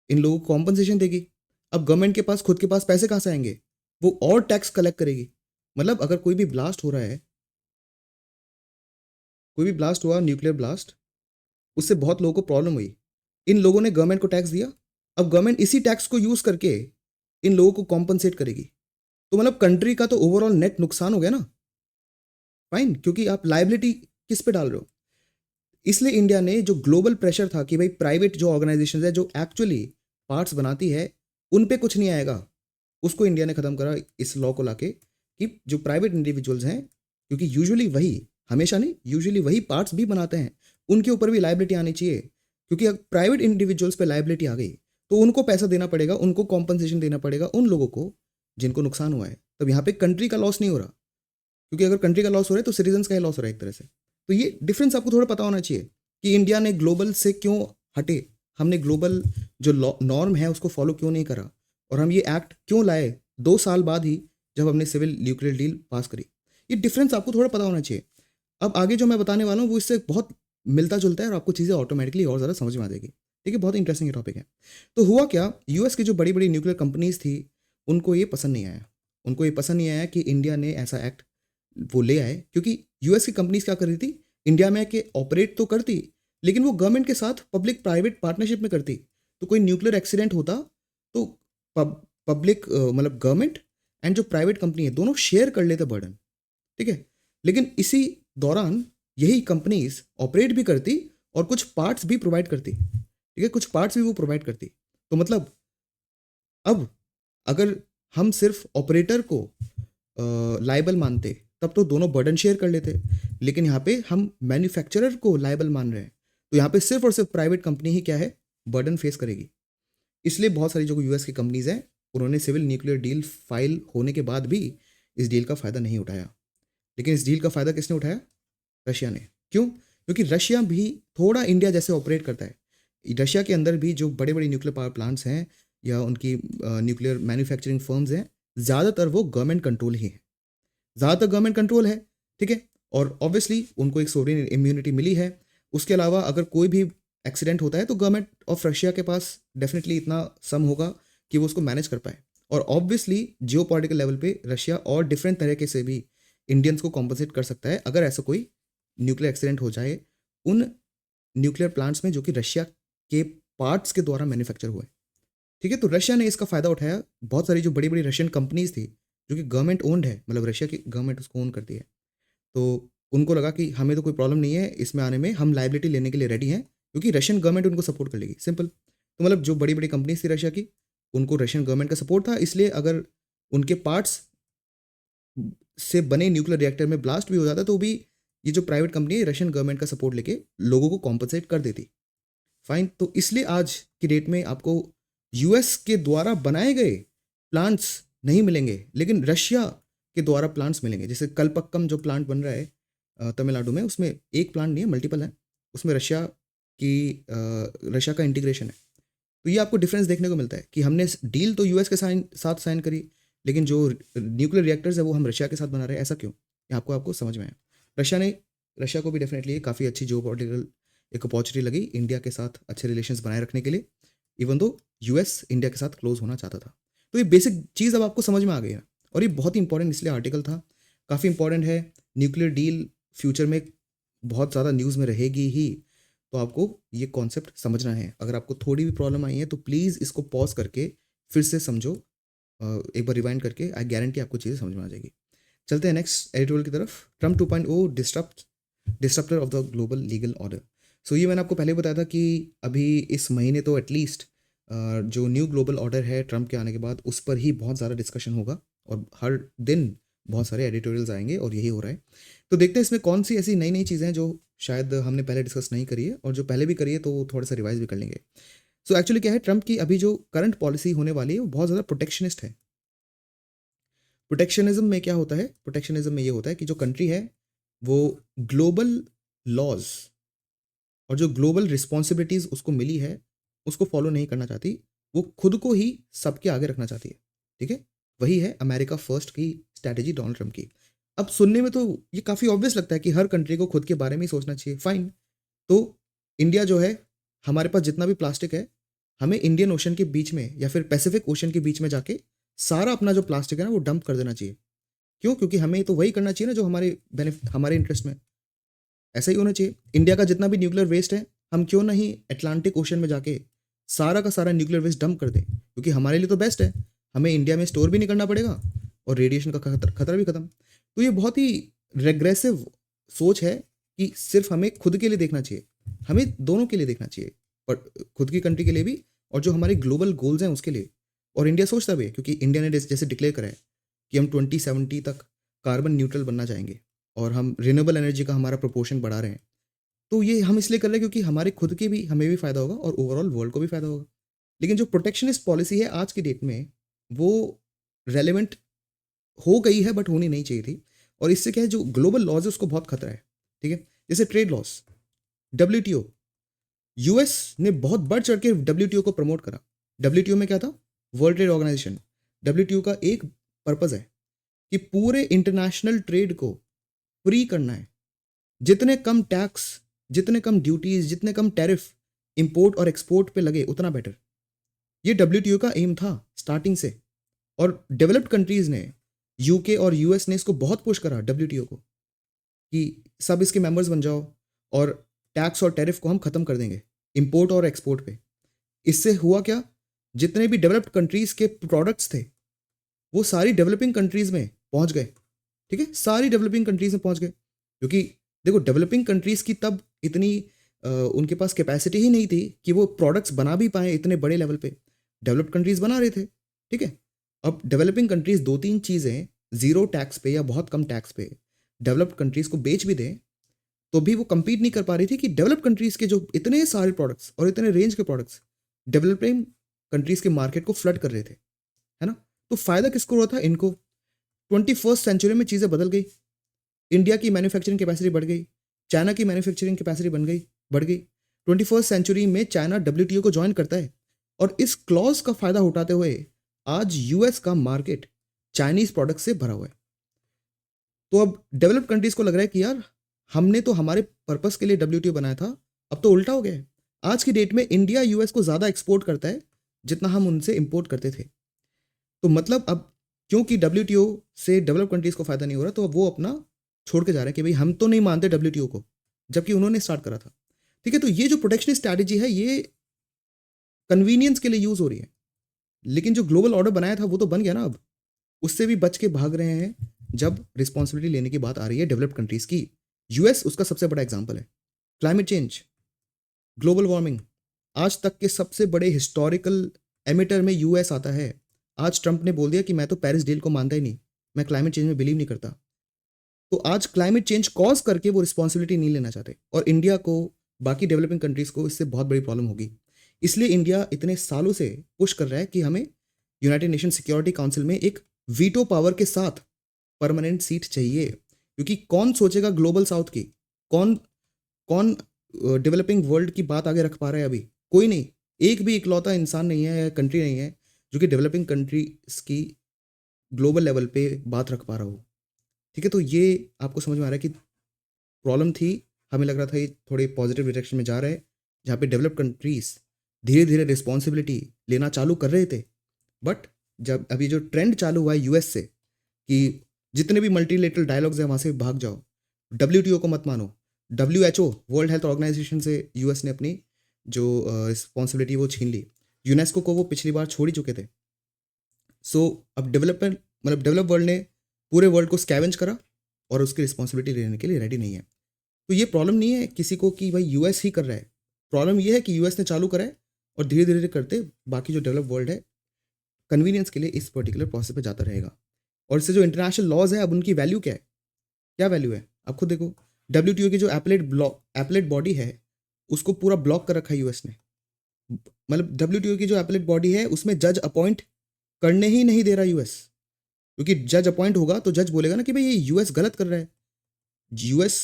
Speaker 1: इन लोगों को कॉम्पनसेशन देगी। अब गवर्नमेंट के पास, खुद के पास पैसे कहाँ से आएंगे? वो और टैक्स कलेक्ट करेगी। मतलब अगर कोई भी ब्लास्ट हो रहा है, कोई भी ब्लास्ट हुआ, न्यूक्लियर ब्लास्ट, उससे बहुत लोगों को प्रॉब्लम हुई, इन लोगों ने गवर्नमेंट को टैक्स दिया। अब गवर्नमेंट इसी टैक्स को यूज करके इन लोगों को कॉम्पनसेट करेगी। तो मतलब कंट्री का तो ओवरऑल नेट नुकसान हो गया ना। फाइन, क्योंकि आप लाइबिलिटी किस पे डाल रहे हो? इसलिए इंडिया ने जो ग्लोबल प्रेशर था कि भाई प्राइवेट जो ऑर्गेनाइजेशन है जो एक्चुअली पार्ट्स बनाती है उन पे कुछ नहीं आएगा, उसको इंडिया ने खत्म करा इस लॉ को लाके कि जो प्राइवेट इंडिविजुअल्स हैं, क्योंकि यूजुअली वही, हमेशा नहीं, यूजुअली वही पार्ट्स भी बनाते हैं, उनके ऊपर भी लाइबिलिटी आनी चाहिए। क्योंकि अगर प्राइवेट इंडिविजुअल्स पे लाइबिलिटी आ गई तो उनको पैसा देना पड़ेगा, उनको कॉम्पनसेशन देना पड़ेगा उन लोगों को जिनको नुकसान हुआ है। तब यहाँ पे कंट्री का लॉस नहीं हो रहा, क्योंकि अगर कंट्री का लॉस हो रहा है तो सिटीजन्स का ही लॉस हो रहा है एक तरह से। तो ये डिफरेंस आपको थोड़ा पता होना चाहिए कि इंडिया ने ग्लोबल से क्यों हटे, हमने ग्लोबल जो नॉर्म है उसको फॉलो क्यों नहीं करा, और हम ये एक्ट क्यों लाए 2 साल बाद ही जब हमने सिविल न्यूक्लियर डील पास करी। ये डिफरेंस आपको थोड़ा पता होना चाहिए। अब आगे जो मैं बताने वाला हूँ वो इससे बहुत मिलता जुलता है और आपको चीज़ें ऑटोमेटिकली और ज़्यादा समझ में आ जाएगी। ठीक है, बहुत इंटरेस्टिंग टॉपिक है। तो हुआ क्या, यूएस की जो बड़ी बड़ी न्यूक्लियर कंपनीज थी उनको ये पसंद नहीं आया। उनको ये पसंद नहीं आया कि इंडिया ने ऐसा एक्ट वो ले आए, क्योंकि यूएस की कंपनीज क्या कर रही थी, इंडिया में के ऑपरेट तो करती लेकिन वो गवर्नमेंट के साथ पब्लिक प्राइवेट पार्टनरशिप में करती। तो कोई न्यूक्लियर एक्सीडेंट होता तो पब्लिक मतलब गवर्नमेंट एंड जो प्राइवेट कंपनी है दोनों शेयर कर लेते बर्डन। ठीक है, लेकिन इसी दौरान यही कंपनीज ऑपरेट भी करती और कुछ पार्ट्स भी प्रोवाइड करती। ठीक है, कुछ पार्ट्स भी वो प्रोवाइड करती। तो मतलब अब अगर हम सिर्फ ऑपरेटर को लाइबल मानते तब तो दोनों बर्डन शेयर कर लेते, लेकिन यहाँ पे हम मैन्युफैक्चरर को लाइबल मान रहे हैं। तो यहाँ पे सिर्फ और सिर्फ प्राइवेट कंपनी ही क्या है, बर्डन फेस करेगी। इसलिए बहुत सारी जो यूएस की कंपनीज हैं उन्होंने सिविल न्यूक्लियर डील फाइल होने के बाद भी इस डील का फ़ायदा नहीं उठाया। लेकिन इस डील का फ़ायदा किसने उठाया? रशिया ने। क्यों? क्योंकि रशिया भी थोड़ा इंडिया जैसे ऑपरेट करता है। रशिया के अंदर भी जो बड़े बड़े न्यूक्लियर पावर प्लांट्स हैं या उनकी न्यूक्लियर मैन्युफैक्चरिंग फर्म्स हैं, ज़्यादातर वो गवर्नमेंट कंट्रोल ही है, ज़्यादातर गवर्नमेंट कंट्रोल है। ठीक है, और ऑब्वियसली उनको एक सोवरेन इम्यूनिटी मिली है। उसके अलावा अगर कोई भी एक्सीडेंट होता है तो गवर्नमेंट ऑफ रशिया के पास डेफिनेटली इतना सम होगा कि वो उसको मैनेज कर पाए। और ऑब्वियसली जियो पॉलिटिकल लेवल पे रशिया और डिफरेंट तरीके से भी इंडियंस को कॉम्पनसेट कर सकता है अगर ऐसा कोई न्यूक्लियर एक्सीडेंट हो जाए उन न्यूक्लियर प्लांट्स में जो कि रशिया के पार्ट्स के द्वारा मैन्युफैक्चर हुए। ठीक है, तो रशिया ने इसका फ़ायदा उठाया। बहुत सारी जो बड़ी बड़ी रशियन कंपनीज थी जो कि गवर्नमेंट ओन्ड है, मतलब रशिया की गवर्नमेंट उसको ओन करती है, तो उनको लगा कि हमें तो कोई प्रॉब्लम नहीं है इसमें आने में, हम लाइबिलिटी लेने के लिए रेडी हैं क्योंकि रशियन गवर्नमेंट उनको सपोर्ट कर लेगी। सिंपल। तो मतलब जो बड़ी बड़ी कंपनीज थी रशिया की, उनको रशियन गवर्नमेंट का सपोर्ट था, इसलिए अगर उनके पार्ट्स से बने न्यूक्लियर रिएक्टर में ब्लास्ट भी हो जाता तो भी ये जो प्राइवेट कंपनी है रशियन गवर्नमेंट का सपोर्ट लेके लोगों को कॉम्पनसेट कर देती। फाइन, तो इसलिए आज की डेट में आपको यूएस के द्वारा बनाए गए प्लांट्स नहीं मिलेंगे, लेकिन रशिया के द्वारा प्लांट्स मिलेंगे। जैसे कलपक्कम जो प्लांट बन रहा है तमिलनाडु में, उसमें एक प्लांट नहीं है, मल्टीपल है। उसमें रशिया का इंटीग्रेशन है। तो ये आपको डिफरेंस देखने को मिलता है कि हमने डील तो यूएस के साथ साइन करी, लेकिन जो न्यूक्लियर रिएक्टर्स है वो हम रशिया के साथ बना रहे हैं। ऐसा क्यों? ये आपको समझ में आया। रशिया को भी डेफिनेटली काफ़ी अच्छी जियोपॉलिटिकल एक अपॉर्चुनिटी लगी इंडिया के साथ अच्छे रिलेशंस बनाए रखने के लिए, इवन दो यूएस इंडिया के साथ क्लोज होना चाहता था। तो ये बेसिक चीज़ अब आपको समझ में आ गई है, और ये बहुत ही इंपॉर्टेंट इसलिए आर्टिकल था, काफ़ी इंपॉर्टेंट है। न्यूक्लियर डील फ्यूचर में बहुत ज़्यादा न्यूज़ में रहेगी ही, तो आपको ये कॉन्सेप्ट समझना है। अगर आपको थोड़ी भी प्रॉब्लम आई है तो प्लीज़ इसको पॉज करके फिर से समझो, एक बार रिवाइंड करके। आई गारंटी आपको चीज़ें समझ में आ जाएगी। चलते हैं नेक्स्ट एडिटोरियल की तरफ। Trump 2.0 disruptor of the global legal order. So ये मैंने आपको पहले बताया था कि अभी इस महीने तो एटलीस्ट जो न्यू ग्लोबल ऑर्डर है ट्रम्प के आने के बाद, उस पर ही बहुत ज़्यादा डिस्कशन होगा और हर दिन बहुत सारे एडिटोरियल्स आएंगे, और यही हो रहा है। तो देखते हैं इसमें कौन सी ऐसी नई नई चीज़ें हैं जो शायद हमने पहले डिस्कस नहीं करी है, और जो पहले भी करी है तो वो थोड़ा सा रिवाइज भी कर लेंगे। सो एक्चुअली क्या है, ट्रम्प की अभी जो करंट पॉलिसी होने वाली है वो बहुत ज़्यादा प्रोटेक्शनिस्ट है। प्रोटेक्शनिज्म में क्या होता है? प्रोटेक्शनिज्म में ये होता है कि जो कंट्री है वो ग्लोबल लॉज और जो ग्लोबल रिस्पॉन्सिबिलिटीज़ उसको मिली है उसको फॉलो नहीं करना चाहती, वो खुद को ही सबके आगे रखना चाहती है। ठीक है, वही है अमेरिका फर्स्ट की स्ट्रैटेजी डोनाल्ड ट्रम्प की। अब सुनने में तो ये काफ़ी ऑब्वियस लगता है कि हर कंट्री को खुद के बारे में ही सोचना चाहिए, फाइन। तो इंडिया जो है, हमारे पास जितना भी प्लास्टिक है, हमें इंडियन ओशन के बीच में या फिर पैसिफिक ओशन के बीच में जाके सारा अपना जो प्लास्टिक है ना वो डंप कर देना चाहिए। क्यों? क्योंकि हमें तो वही करना चाहिए ना जो हमारे इंटरेस्ट में। ऐसा ही होना चाहिए। इंडिया का जितना भी न्यूक्लियर वेस्ट है, हम क्यों नहीं अटलांटिक ओशन में जाके सारा का सारा न्यूक्लियर वेस्ट डंप कर दें, क्योंकि हमारे लिए तो बेस्ट है। हमें इंडिया में स्टोर भी नहीं करना पड़ेगा और रेडिएशन का खतरा भी खत्म। तो ये बहुत ही रेग्रेसिव सोच है कि सिर्फ हमें खुद के लिए देखना चाहिए, हमें दोनों के लिए देखना चाहिए, और खुद की कंट्री के लिए भी और जो हमारे ग्लोबल गोल्स हैं उसके लिए। और इंडिया सोचता भी है, क्योंकि इंडिया ने जैसे डिक्लेयर करा है कि हम 2070 तक कार्बन न्यूट्रल बनना चाहेंगे, और हम रिन्यूएबल एनर्जी का हमारा प्रोपोर्शन बढ़ा रहे हैं। तो ये हम इसलिए कर रहे हैं क्योंकि हमारे खुद के भी हमें भी फ़ायदा होगा और ओवरऑल वर्ल्ड को भी फ़ायदा होगा। लेकिन जो प्रोटेक्शनिस्ट पॉलिसी है आज की डेट में, वो रेलेवेंट हो गई है बट होनी नहीं चाहिए थी। और इससे क्या है, जो ग्लोबल लॉज है उसको बहुत खतरा है। ठीक है, जैसे ट्रेड लॉस, डब्ल्यूटीओ, यूएस ने बहुत बढ़ चढ़ के डब्ल्यूटीओ को प्रमोट करा। डब्ल्यूटीओ में क्या था? World trade organisation. डब्ल्यूटीओ का एक पर्पज़ है कि पूरे इंटरनेशनल ट्रेड को फ्री करना है। जितने कम टैक्स, जितने कम ड्यूटीज, जितने कम टैरिफ इंपोर्ट और एक्सपोर्ट पे लगे उतना बेटर। ये डब्ल्यूटीओ का एम था स्टार्टिंग से, और डेवलप्ड कंट्रीज ने, यूके और यूएस ने इसको बहुत पुश करा डब्ल्यूटीओ को कि सब इसके मेंबर्स बन जाओ और टैक्स और टैरिफ को हम खत्म कर देंगे इंपोर्ट और एक्सपोर्ट पे। इससे हुआ क्या? जितने भी डेवलप्ड कंट्रीज के प्रोडक्ट्स थे वो सारी डेवलपिंग कंट्रीज में पहुंच गए। ठीक है, सारी डेवलपिंग कंट्रीज में पहुंच गए, क्योंकि देखो डेवलपिंग कंट्रीज की तब इतनी उनके पास कैपेसिटी ही नहीं थी कि वो प्रोडक्ट्स बना भी पाए इतने बड़े लेवल पे। डेवलप्ड कंट्रीज बना रहे थे। ठीक है, अब डेवलपिंग कंट्रीज दो तीन चीज़ें जीरो टैक्स पे या बहुत कम टैक्स पे डेवलप्ड कंट्रीज को बेच भी दें, तो भी वो compete नहीं कर पा रही थी कि डेवलप्ड कंट्रीज के जो इतने सारे प्रोडक्ट्स और इतने रेंज के प्रोडक्ट्स डेवलपिंग कंट्रीज के मार्केट को फ्लड कर रहे थे, है ना। तो फायदा किसको हुआ था? इनको। 21st सेंचुरी में चीज़ें बदल गई। इंडिया की मैन्युफैक्चरिंग कैपेसिटी बढ़ गई, चाइना की मैन्युफैक्चरिंग कैपेसिटी बढ़ गई। 21st सेंचुरी में चाइना डब्ल्यूटीओ को ज्वाइन करता है, और इस क्लॉज का फायदा उठाते हुए आज यूएस का मार्केट चाइनीज प्रोडक्ट से भरा हुआ है। तो अब डेवलप्ड कंट्रीज को लग रहा है कि यार हमने तो हमारे पर्पस के लिए डब्ल्यूटीओ बनाया था, अब तो उल्टा हो गया है। आज की डेट में इंडिया यूएस को ज़्यादा एक्सपोर्ट करता है जितना हम उनसे इंपोर्ट करते थे। तो मतलब अब क्योंकि डब्ल्यूटीओ से डेवलप कंट्रीज को फायदा नहीं हो रहा, तो अब वो अपना छोड़ के जा रहे हैं कि भाई हम तो नहीं मानते डब्ल्यूटीओ को, जबकि उन्होंने स्टार्ट करा था। ठीक है, तो ये जो प्रोटेक्शनिस्ट स्ट्रैटेजी है ये कन्वीनियंस के लिए यूज हो रही है, लेकिन जो ग्लोबल ऑर्डर बनाया था वो तो बन गया ना। अब उससे भी बच के भाग रहे हैं जब रिस्पॉन्सिबिलिटी लेने की बात आ रही है डेवलप्ड कंट्रीज की। यूएस उसका सबसे बड़ा एग्जाम्पल है। क्लाइमेट चेंज, ग्लोबल वार्मिंग, आज तक के सबसे बड़े हिस्टोरिकल एमिटर में यूएस आता है। आज ट्रंप ने बोल दिया कि मैं तो पेरिस डील को मानता ही नहीं, मैं क्लाइमेट चेंज में बिलीव नहीं करता। तो आज क्लाइमेट चेंज कॉज करके वो रिस्पॉन्सिबिलिटी नहीं लेना चाहते, और इंडिया को, बाकी डेवलपिंग कंट्रीज को इससे बहुत बड़ी प्रॉब्लम होगी। इसलिए इंडिया इतने सालों से पुश कर रहा है कि हमें यूनाइटेड नेशन सिक्योरिटी काउंसिल में एक वीटो पावर के साथ परमानेंट सीट चाहिए, क्योंकि कौन सोचेगा ग्लोबल साउथ की, कौन कौन डेवलपिंग वर्ल्ड की बात आगे रख पा रहा है अभी? कोई नहीं। एक भी इकलौता इंसान नहीं है या कंट्री नहीं है जो कि डेवलपिंग कंट्रीज की ग्लोबल लेवल पे बात रख पा रहा हो। ठीक है, तो ये आपको समझ में आ रहा है कि प्रॉब्लम थी। हमें लग रहा था ये थोड़े पॉजिटिव डायरेक्शन में जा रहे हैं, जहाँ पे डेवलप कंट्रीज धीरे धीरे रिस्पॉन्सिबिलिटी लेना चालू कर रहे थे। बट जब अभी जो ट्रेंड चालू हुआ है यूएस से कि जितने भी मल्टीलेटरल डायलॉग्स हैं वहाँ से भाग जाओ, डब्ल्यूटीओ को मत मानो, डब्ल्यूएचओ वर्ल्ड हेल्थ ऑर्गेनाइजेशन से यूएस ने अपनी जो रिस्पॉन्सिबिलिटी वो छीन ली। यूनेस्को को वो पिछली बार छोड़ ही चुके थे। सो अब डेवलपमेंट मतलब डेवलप वर्ल्ड ने पूरे वर्ल्ड को स्कैवेंज करा और उसकी रिस्पॉन्सिबिलिटी लेने के लिए रेडी नहीं है। तो ये प्रॉब्लम नहीं है किसी को कि भाई यूएस ही कर रहा है, प्रॉब्लम ये है कि यूएस ने चालू करा है और धीरे धीरे करते बाकी जो डेवलप वर्ल्ड है कन्वीनियंस के लिए इस पर्टिकुलर प्रोसेस पे जाता रहेगा। और इससे जो इंटरनेशनल लॉज है अब उनकी वैल्यू क्या है? क्या वैल्यू है आप खुद देखो। डब्ल्यूटीओ की जो एपलेट बॉडी है उसको पूरा ब्लॉक कर रखा है यूएस ने। मतलब डब्ल्यूटीओ की जो एपलेट बॉडी है उसमें जज अपॉइंट करने ही नहीं दे रहा यूएस, क्योंकि जज अपॉइंट होगा तो जज बोलेगा ना कि भाई ये यूएस गलत कर रहा है। यूएस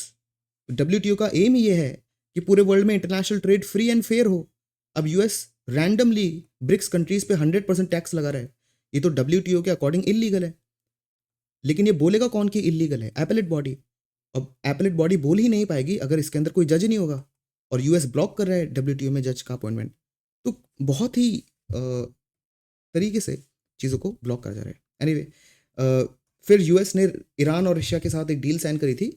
Speaker 1: डब्ल्यूटीओ का एम ही ये है कि पूरे वर्ल्ड में international trade free and fair हो। अब यूएस रैंडमली ब्रिक्स कंट्रीज पे 100% टैक्स लगा रहा है, ये तो डब्ल्यूटीओ के अकॉर्डिंग इलीगल है। लेकिन ये बोलेगा कौन कि इलीगल है? Appellate body. अब एपलेट बॉडी बोल ही नहीं पाएगी अगर इसके अंदर कोई जज ही नहीं होगा, और यूएस ब्लॉक कर रहा है डब्ल्यूटीओ में जज का अपॉइंटमेंट। तो बहुत ही तरीके से चीज़ों को ब्लॉक करा जा रहा है। एनीवे, फिर यूएस ने ईरान और रशिया के साथ एक डील साइन करी थी,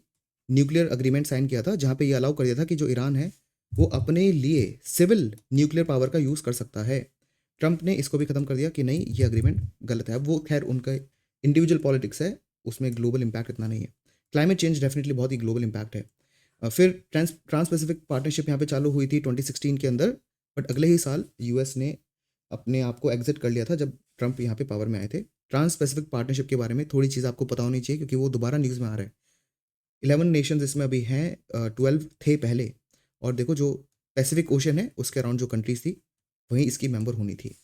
Speaker 1: न्यूक्लियर अग्रीमेंट साइन किया था, जहाँ पे ये अलाउ कर दिया था कि जो ईरान है वो अपने लिए सिविल न्यूक्लियर पावर का यूज़ कर सकता है। ट्रंप ने इसको भी ख़त्म कर दिया कि नहीं ये अग्रीमेंट गलत है। अब वो खैर उनका इंडिविजुअल पॉलिटिक्स है, उसमें ग्लोबल इम्पैक्ट इतना नहीं है। क्लाइमेट चेंज डेफिनेटली बहुत ही ग्लोबल इम्पैक्ट है। फिर ट्रांस पैसिफिक पार्टनरशिप यहाँ पे चालू हुई थी 2016 के अंदर, बट अगले ही साल यूएस ने अपने आप को एग्जिट कर लिया था जब ट्रंप यहाँ पे पावर में आए थे। ट्रांस पैसिफिक पार्टनरशिप के बारे में थोड़ी चीज़ आपको पता होनी चाहिए क्योंकि वो दोबारा न्यूज़ में आ रहा है। 11 नेशंस इसमें अभी हैं, 12 थे पहले, और देखो जो पैसिफिक ओशन है उसके अराउंड जो कंट्रीज थी वहीं इसकी मेंबर होनी थी।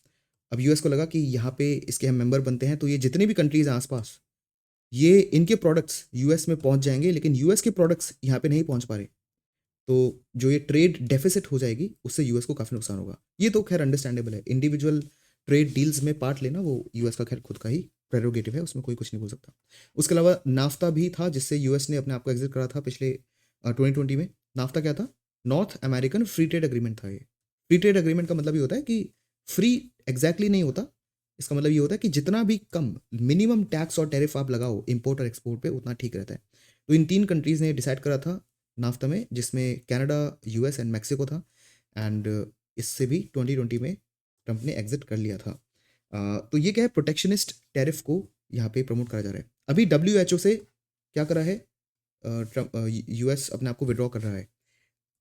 Speaker 1: अब यूएस को लगा कि यहाँ पे इसके हम मेंबर बनते हैं तो ये जितनी भी कंट्रीज हैं आसपास, ये इनके प्रोडक्ट्स यूएस में पहुँच जाएंगे, लेकिन यूएस के प्रोडक्ट्स यहाँ पे नहीं पहुँच पा रहे, तो जो ये ट्रेड डेफिसिट हो जाएगी उससे यूएस को काफ़ी नुकसान होगा। ये तो खैर अंडरस्टैंडेबल है, इंडिविजुअल ट्रेड डील्स में पार्ट लेना वो यूएस का खैर खुद का ही प्रेरोगेटिव है, उसमें कोई कुछ नहीं बोल सकता। उसके अलावा नाफ्ता भी था जिससे यूएस ने अपने आप को एग्जिट करा था पिछले 2020 में। नाफ्ता क्या था? North American free trade agreement था ये। फ्री ट्रेड एग्रीमेंट का मतलब ये होता है कि फ्री एग्जैक्टली नहीं होता, इसका मतलब ये होता है कि जितना भी कम मिनिमम टैक्स और टैरिफ आप लगाओ इम्पोर्ट और एक्सपोर्ट पे उतना ठीक रहता है। तो इन 3 कंट्रीज़ ने डिसाइड करा था नाफ्ता में, जिसमें कनाडा, यूएस एंड मैक्सिको था, एंड इससे भी 2020 में ट्रंप ने एग्जिट कर लिया था। तो ये क्या है, प्रोटेक्शनिस्ट टैरिफ को यहाँ पे प्रमोट करा जा रहा है। अभी डब्ल्यूएचओ से क्या करा है ट्रंप, यूएस अपने आप को विड्रॉ कर रहा है।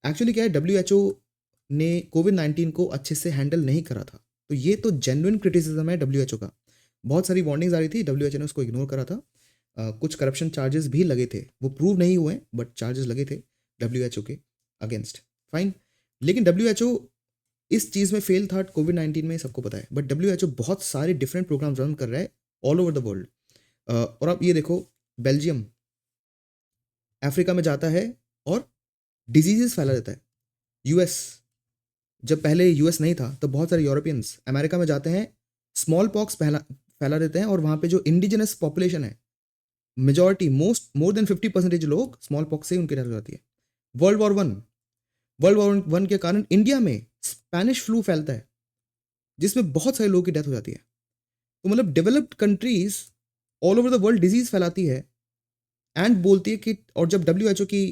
Speaker 1: एक्चुअली क्या है, डब्ल्यूएचओ ने कोविड-19 को अच्छे से हैंडल नहीं करा था, तो ये तो जेन्युइन क्रिटिसिज्म है डब्ल्यूएचओ का। बहुत सारी वार्निंग्स आ रही थी, डब्ल्यूएचओ ने उसको इग्नोर करा था। कुछ करप्शन चार्जेस भी लगे थे, वो प्रूव नहीं हुए बट चार्जेस लगे थे डब्ल्यूएचओ के अगेंस्ट। फाइन, लेकिन डब्ल्यूएचओ इस चीज़ में फेल था कोविड-19 में, सबको पता है, बट डब्ल्यूएचओ बहुत सारे डिफरेंट प्रोग्राम रन कर रहा है ऑल ओवर द वर्ल्ड। और आप ये देखो, बेल्जियम अफ्रीका में जाता है और डिजीजेस फैला देता है। यूएस, जब पहले यूएस नहीं था तो बहुत सारे यूरोपियंस अमेरिका में जाते हैं, स्मॉल पॉक्स फैला देते हैं, और वहाँ पे जो इंडिजिनस पॉपुलेशन है, मेजॉरिटी मोर देन 50% लोग स्मॉल पॉक्स से उनकी डेथ हो जाती है। वर्ल्ड वॉर वन के कारण इंडिया में स्पेनिश फ्लू फैलता है जिसमें बहुत सारे लोगों की डेथ हो जाती है। तो मतलब developed countries all over the world disease फैलाती है एंड बोलती है कि, और जब डब्ल्यूएचओ की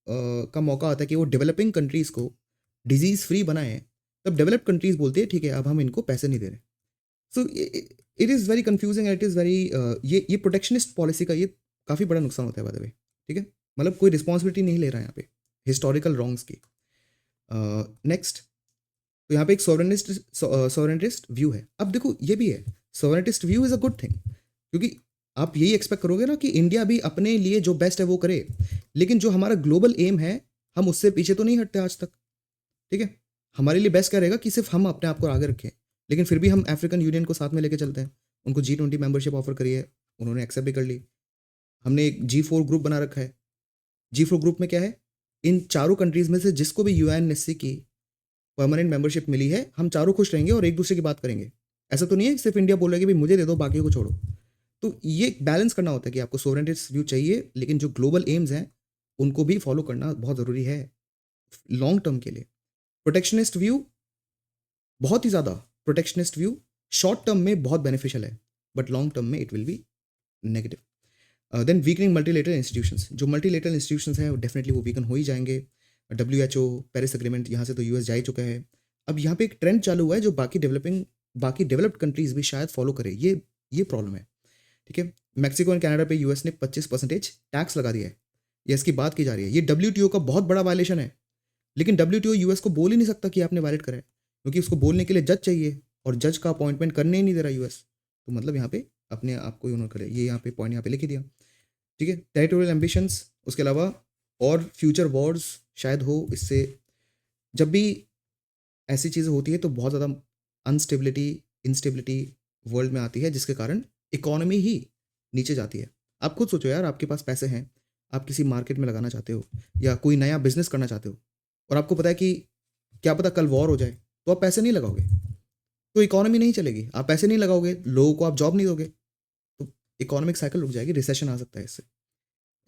Speaker 1: का मौका आता है कि वो डेवलपिंग कंट्रीज को डिजीज फ्री बनाए, तब डेवलप्ड कंट्रीज बोलती है ठीक है अब हम इनको पैसे नहीं दे रहे। So it is very confusing and it is very, ये प्रोटेक्शनिस्ट पॉलिसी का ये काफ़ी बड़ा नुकसान होता है बाय द वे। ठीक है, मतलब कोई रिस्पॉन्सिबिलिटी नहीं ले रहा है यहाँ पे हिस्टोरिकल रॉन्ग्स की। नेक्स्ट, तो यहाँ पे एक सोवरेनिस्ट व्यू है। अब देखो ये भी है, sovereignist view is a good thing, क्योंकि आप यही एक्सपेक्ट करोगे ना कि इंडिया भी अपने लिए जो बेस्ट है वो करे, लेकिन जो हमारा ग्लोबल एम है हम उससे पीछे तो नहीं हटते आज तक। ठीक है, हमारे लिए बेस्ट क्या रहेगा कि सिर्फ हम अपने आप को आगे रखें, लेकिन फिर भी हम अफ्रीकन यूनियन को साथ में लेके चलते हैं। उनको G20 मेंबरशिप ऑफर करी है, उन्होंने एक्सेप्ट भी कर ली। हमने एक G4 ग्रुप बना रखा है। G4 ग्रुप में क्या है, इन चारों कंट्रीज में से जिसको भी यूएनएससी की परमानेंट मेंबरशिप मिली है, हम चारों खुश रहेंगे और एक दूसरे की बात करेंगे। ऐसा तो नहीं है सिर्फ इंडिया बोल रहा है कि भाई मुझे दे दो, बाकी को छोड़ो। तो ये बैलेंस करना होता है कि आपको सोवरेनिटी व्यू चाहिए, लेकिन जो ग्लोबल एम्स हैं उनको भी फॉलो करना बहुत ज़रूरी है लॉन्ग टर्म के लिए। प्रोटेक्शनिस्ट व्यू, बहुत ही ज़्यादा प्रोटेक्शनिस्ट व्यू शॉर्ट टर्म में बहुत बेनिफिशियल है, बट लॉन्ग टर्म में it will be negative. Then weakening multilateral institutions, जो मल्टीलेटरल इंस्टीट्यूशंस हैं वो डेफिनेटली वो वीकन हो ही जाएंगे। WHO, पेरिस एग्रीमेंट, यहाँ से तो यूएस जा ही चुका है। अब यहाँ पे एक ट्रेंड चालू हुआ है जो बाकी डेवलप्ड कंट्रीज भी शायद फॉलो करे। ये प्रॉब्लम है, ठीक है। मैक्सिको एंड कनाडा पे यूएस ने 25% टैक्स लगा दिया है, ये इसकी बात की जा रही है। ये WTO का बहुत बड़ा वायलेशन है, लेकिन WTO यूएस को बोल ही नहीं सकता कि आपने वायलेट करा है, क्योंकि उसको बोलने के लिए जज चाहिए और जज का अपॉइंटमेंट करने ही नहीं दे रहा यूएस। तो मतलब यहाँ पे अपने आप को ही ऑनर करे, ये यहाँ पे पॉइंट यहाँ पे लिख ही दिया, ठीक है। टेरिटोरियल एम्बिशंस, उसके अलावा और फ्यूचर वॉर्स शायद हो इससे। जब भी ऐसी चीज़ें होती है तो बहुत ज़्यादा अनस्टेबिलिटी, इंस्टेबिलिटी वर्ल्ड में आती है, जिसके कारण इकोनॉमी ही नीचे जाती है। आप खुद सोचो यार, आपके पास पैसे हैं, आप किसी मार्केट में लगाना चाहते हो या कोई नया बिजनेस करना चाहते हो, और आपको पता है कि क्या पता कल वॉर हो जाए, तो आप पैसे नहीं लगाओगे, तो इकोनॉमी नहीं चलेगी। आप पैसे नहीं लगाओगे, लोगों को आप जॉब नहीं दोगे, तो इकोनॉमिक साइकिल रुक जाएगी, रिसेशन आ सकता है इससे।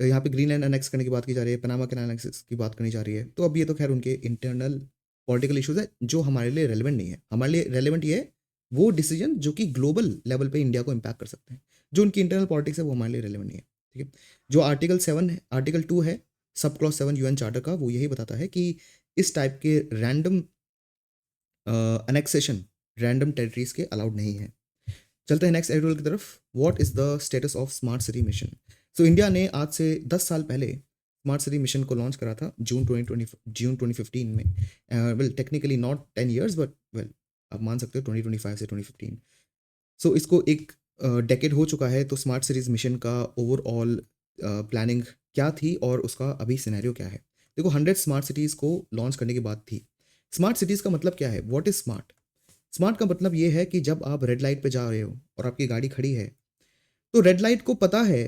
Speaker 1: यहाँ पे ग्रीनलैंड अनेक्स करने की बात की जा रही है, पनामा कैनाल अनेक्स की बात करनी जा रही है। तो अब ये तो खैर उनके इंटरनल पॉलिटिकल इश्यूज है जो हमारे लिए रेलिवेंट नहीं है। हमारे लिए रेलिवेंट ये है वो डिसीजन जो कि ग्लोबल लेवल पे इंडिया को इम्पैक्ट कर सकते हैं। जो उनकी इंटरनल पॉलिटिक्स है वो हमारे लिए रेलिवेंट नहीं है, ठीक है। जो आर्टिकल 2 है, सब क्लॉज 7 यूएन चार्टर का, वो यही बताता है कि इस टाइप के रैंडम अनेक्सेशन रैंडम टेरिटरीज के अलाउड नहीं है। चलते हैं नेक्स्ट एडिटोरियल की तरफ। What is the status of smart city mission. So India ने आज से 10 साल पहले स्मार्ट सिटी मिशन को लॉन्च करा था जून 2015 में। Well technically not 10 years, but well आप मान सकते हो 2025 से 2015। सो इसको एक डेकेड हो चुका है। तो स्मार्ट सिटीज़ मिशन का ओवरऑल प्लानिंग क्या थी और उसका अभी सिनेरियो क्या है। देखो, 100 स्मार्ट सिटीज़ को लॉन्च करने की बात थी। स्मार्ट सिटीज़ का मतलब क्या है, व्हाट इज़ स्मार्ट। स्मार्ट का मतलब ये है कि जब आप रेड लाइट पे जा रहे हो और आपकी गाड़ी खड़ी है, तो रेड लाइट को पता है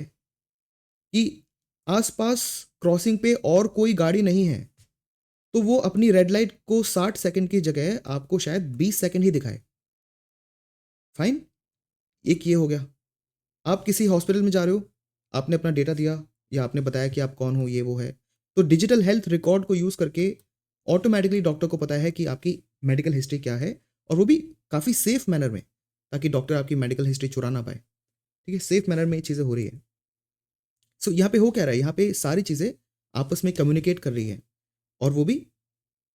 Speaker 1: कि आसपास क्रॉसिंग पे और कोई गाड़ी नहीं है, तो वो अपनी रेड लाइट को 60 सेकंड की जगह आपको शायद 20 सेकंड ही दिखाए। फाइन, एक ये हो गया। आप किसी हॉस्पिटल में जा रहे हो, आपने अपना डेटा दिया या आपने बताया कि आप कौन हो, ये वो है, तो डिजिटल हेल्थ रिकॉर्ड को यूज़ करके ऑटोमेटिकली डॉक्टर को पता है कि आपकी मेडिकल हिस्ट्री क्या है, और वो भी काफ़ी सेफ मैनर में, ताकि डॉक्टर आपकी मेडिकल हिस्ट्री चुरा ना पाए, ठीक है। सेफ मैनर में ये चीज़ें हो रही है। सो यहाँ पे हो क्या रहा है, यहाँ पे सारी चीज़ें आपस में कम्युनिकेट कर रही है, और वो भी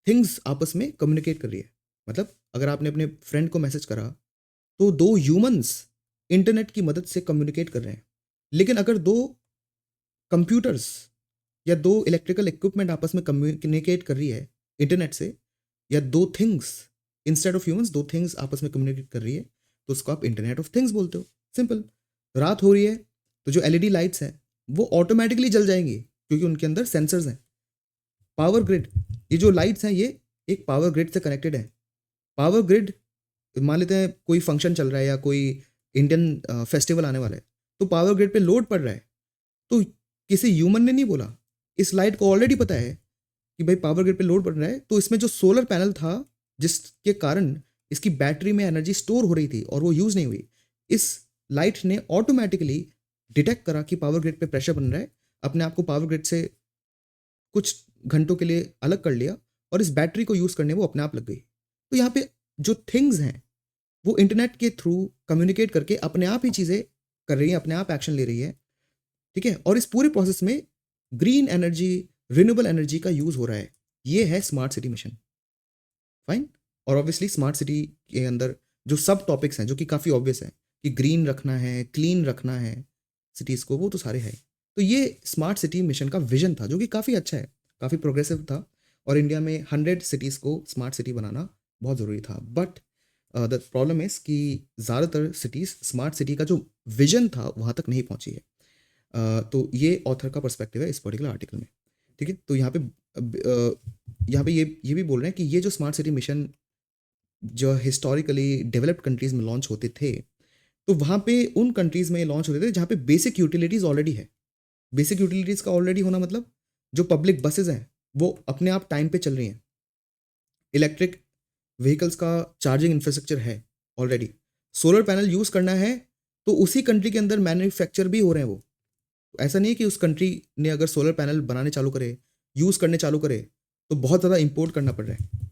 Speaker 1: थिंग्स आपस में कम्युनिकेट कर रही है। मतलब अगर आपने अपने फ्रेंड को मैसेज करा, तो दो ह्यूमंस इंटरनेट की मदद से कम्युनिकेट कर रहे हैं। लेकिन अगर दो कंप्यूटर्स या दो इलेक्ट्रिकल इक्विपमेंट आपस में कम्युनिकेट कर रही है इंटरनेट से, या दो थिंग्स इंस्टेड ऑफ ह्यूमंस, दो थिंग्स आपस में कम्युनिकेट कर रही है, तो उसको आप इंटरनेट ऑफ थिंग्स बोलते हो। सिंपल। रात हो रही है तो जो LED लाइट्स हैं वो ऑटोमेटिकली जल जाएंगी, क्योंकि उनके अंदर सेंसर्स हैं। पावर ग्रिड, ये जो लाइट्स हैं ये एक पावर ग्रिड से कनेक्टेड है। पावर ग्रिड, मान लेते हैं कोई फंक्शन चल रहा है या कोई इंडियन फेस्टिवल आने वाला है, तो पावर ग्रिड पे लोड पड़ रहा है, तो किसी ह्यूमन ने नहीं बोला, इस लाइट को ऑलरेडी पता है कि भाई पावर ग्रिड पे लोड पड़ रहा है। तो इसमें जो सोलर पैनल था जिसके कारण इसकी बैटरी में एनर्जी स्टोर हो रही थी और वो यूज़ नहीं हुई, इस लाइट ने ऑटोमेटिकली डिटेक्ट करा कि पावर ग्रिड पे प्रेशर बन रहा है, अपने आप को पावर ग्रिड से कुछ घंटों के लिए अलग कर लिया, और इस बैटरी को यूज़ करने वो अपने आप लग गई। तो यहाँ पे जो थिंग्स हैं वो इंटरनेट के थ्रू कम्युनिकेट करके अपने आप ही चीज़ें कर रही हैं, अपने आप एक्शन ले रही है, ठीक है। और इस पूरे प्रोसेस में ग्रीन एनर्जी, रिन्यूएबल एनर्जी का यूज़ हो रहा है। ये है स्मार्ट सिटी मिशन। फाइन। और ऑब्वियसली स्मार्ट सिटी के अंदर जो सब टॉपिक्स हैं जो कि काफ़ी ऑब्वियस हैं कि ग्रीन रखना है, क्लीन रखना है सिटीज़ को, वो तो सारे हैं। तो ये स्मार्ट सिटी मिशन का विजन था, जो कि काफ़ी अच्छा है, काफ़ी प्रोग्रेसिव था, और इंडिया में 100 सिटीज़ को स्मार्ट सिटी बनाना बहुत ज़रूरी था। बट द प्रॉब्लम इज़ कि ज़्यादातर सिटीज़ स्मार्ट सिटी का जो विजन था वहाँ तक नहीं पहुँची है। तो ये ऑथर का पर्सपेक्टिव है इस पर्टिकुलर आर्टिकल में, ठीक है। तो यहाँ पे ये भी बोल रहे हैं कि ये जो स्मार्ट सिटी मिशन जो हिस्टोरिकली डेवलप्ड कंट्रीज़ में लॉन्च होते थे, तो वहाँ पे उन कंट्रीज़ में लॉन्च होते थे जहाँ पे बेसिक यूटिलिटीज़ ऑलरेडी है। बेसिक यूटिलिटीज़ का ऑलरेडी होना मतलब जो पब्लिक बसेज हैं वो अपने आप टाइम पे चल रही हैं, इलेक्ट्रिक व्हीकल्स का चार्जिंग इंफ्रास्ट्रक्चर है ऑलरेडी, सोलर पैनल यूज़ करना है तो उसी कंट्री के अंदर मैन्युफैक्चर भी हो रहे हैं वो। ऐसा नहीं है कि उस कंट्री ने अगर सोलर पैनल बनाने चालू करे, यूज़ करने चालू करे, तो बहुत ज़्यादा इंपोर्ट करना पड़ रहा है।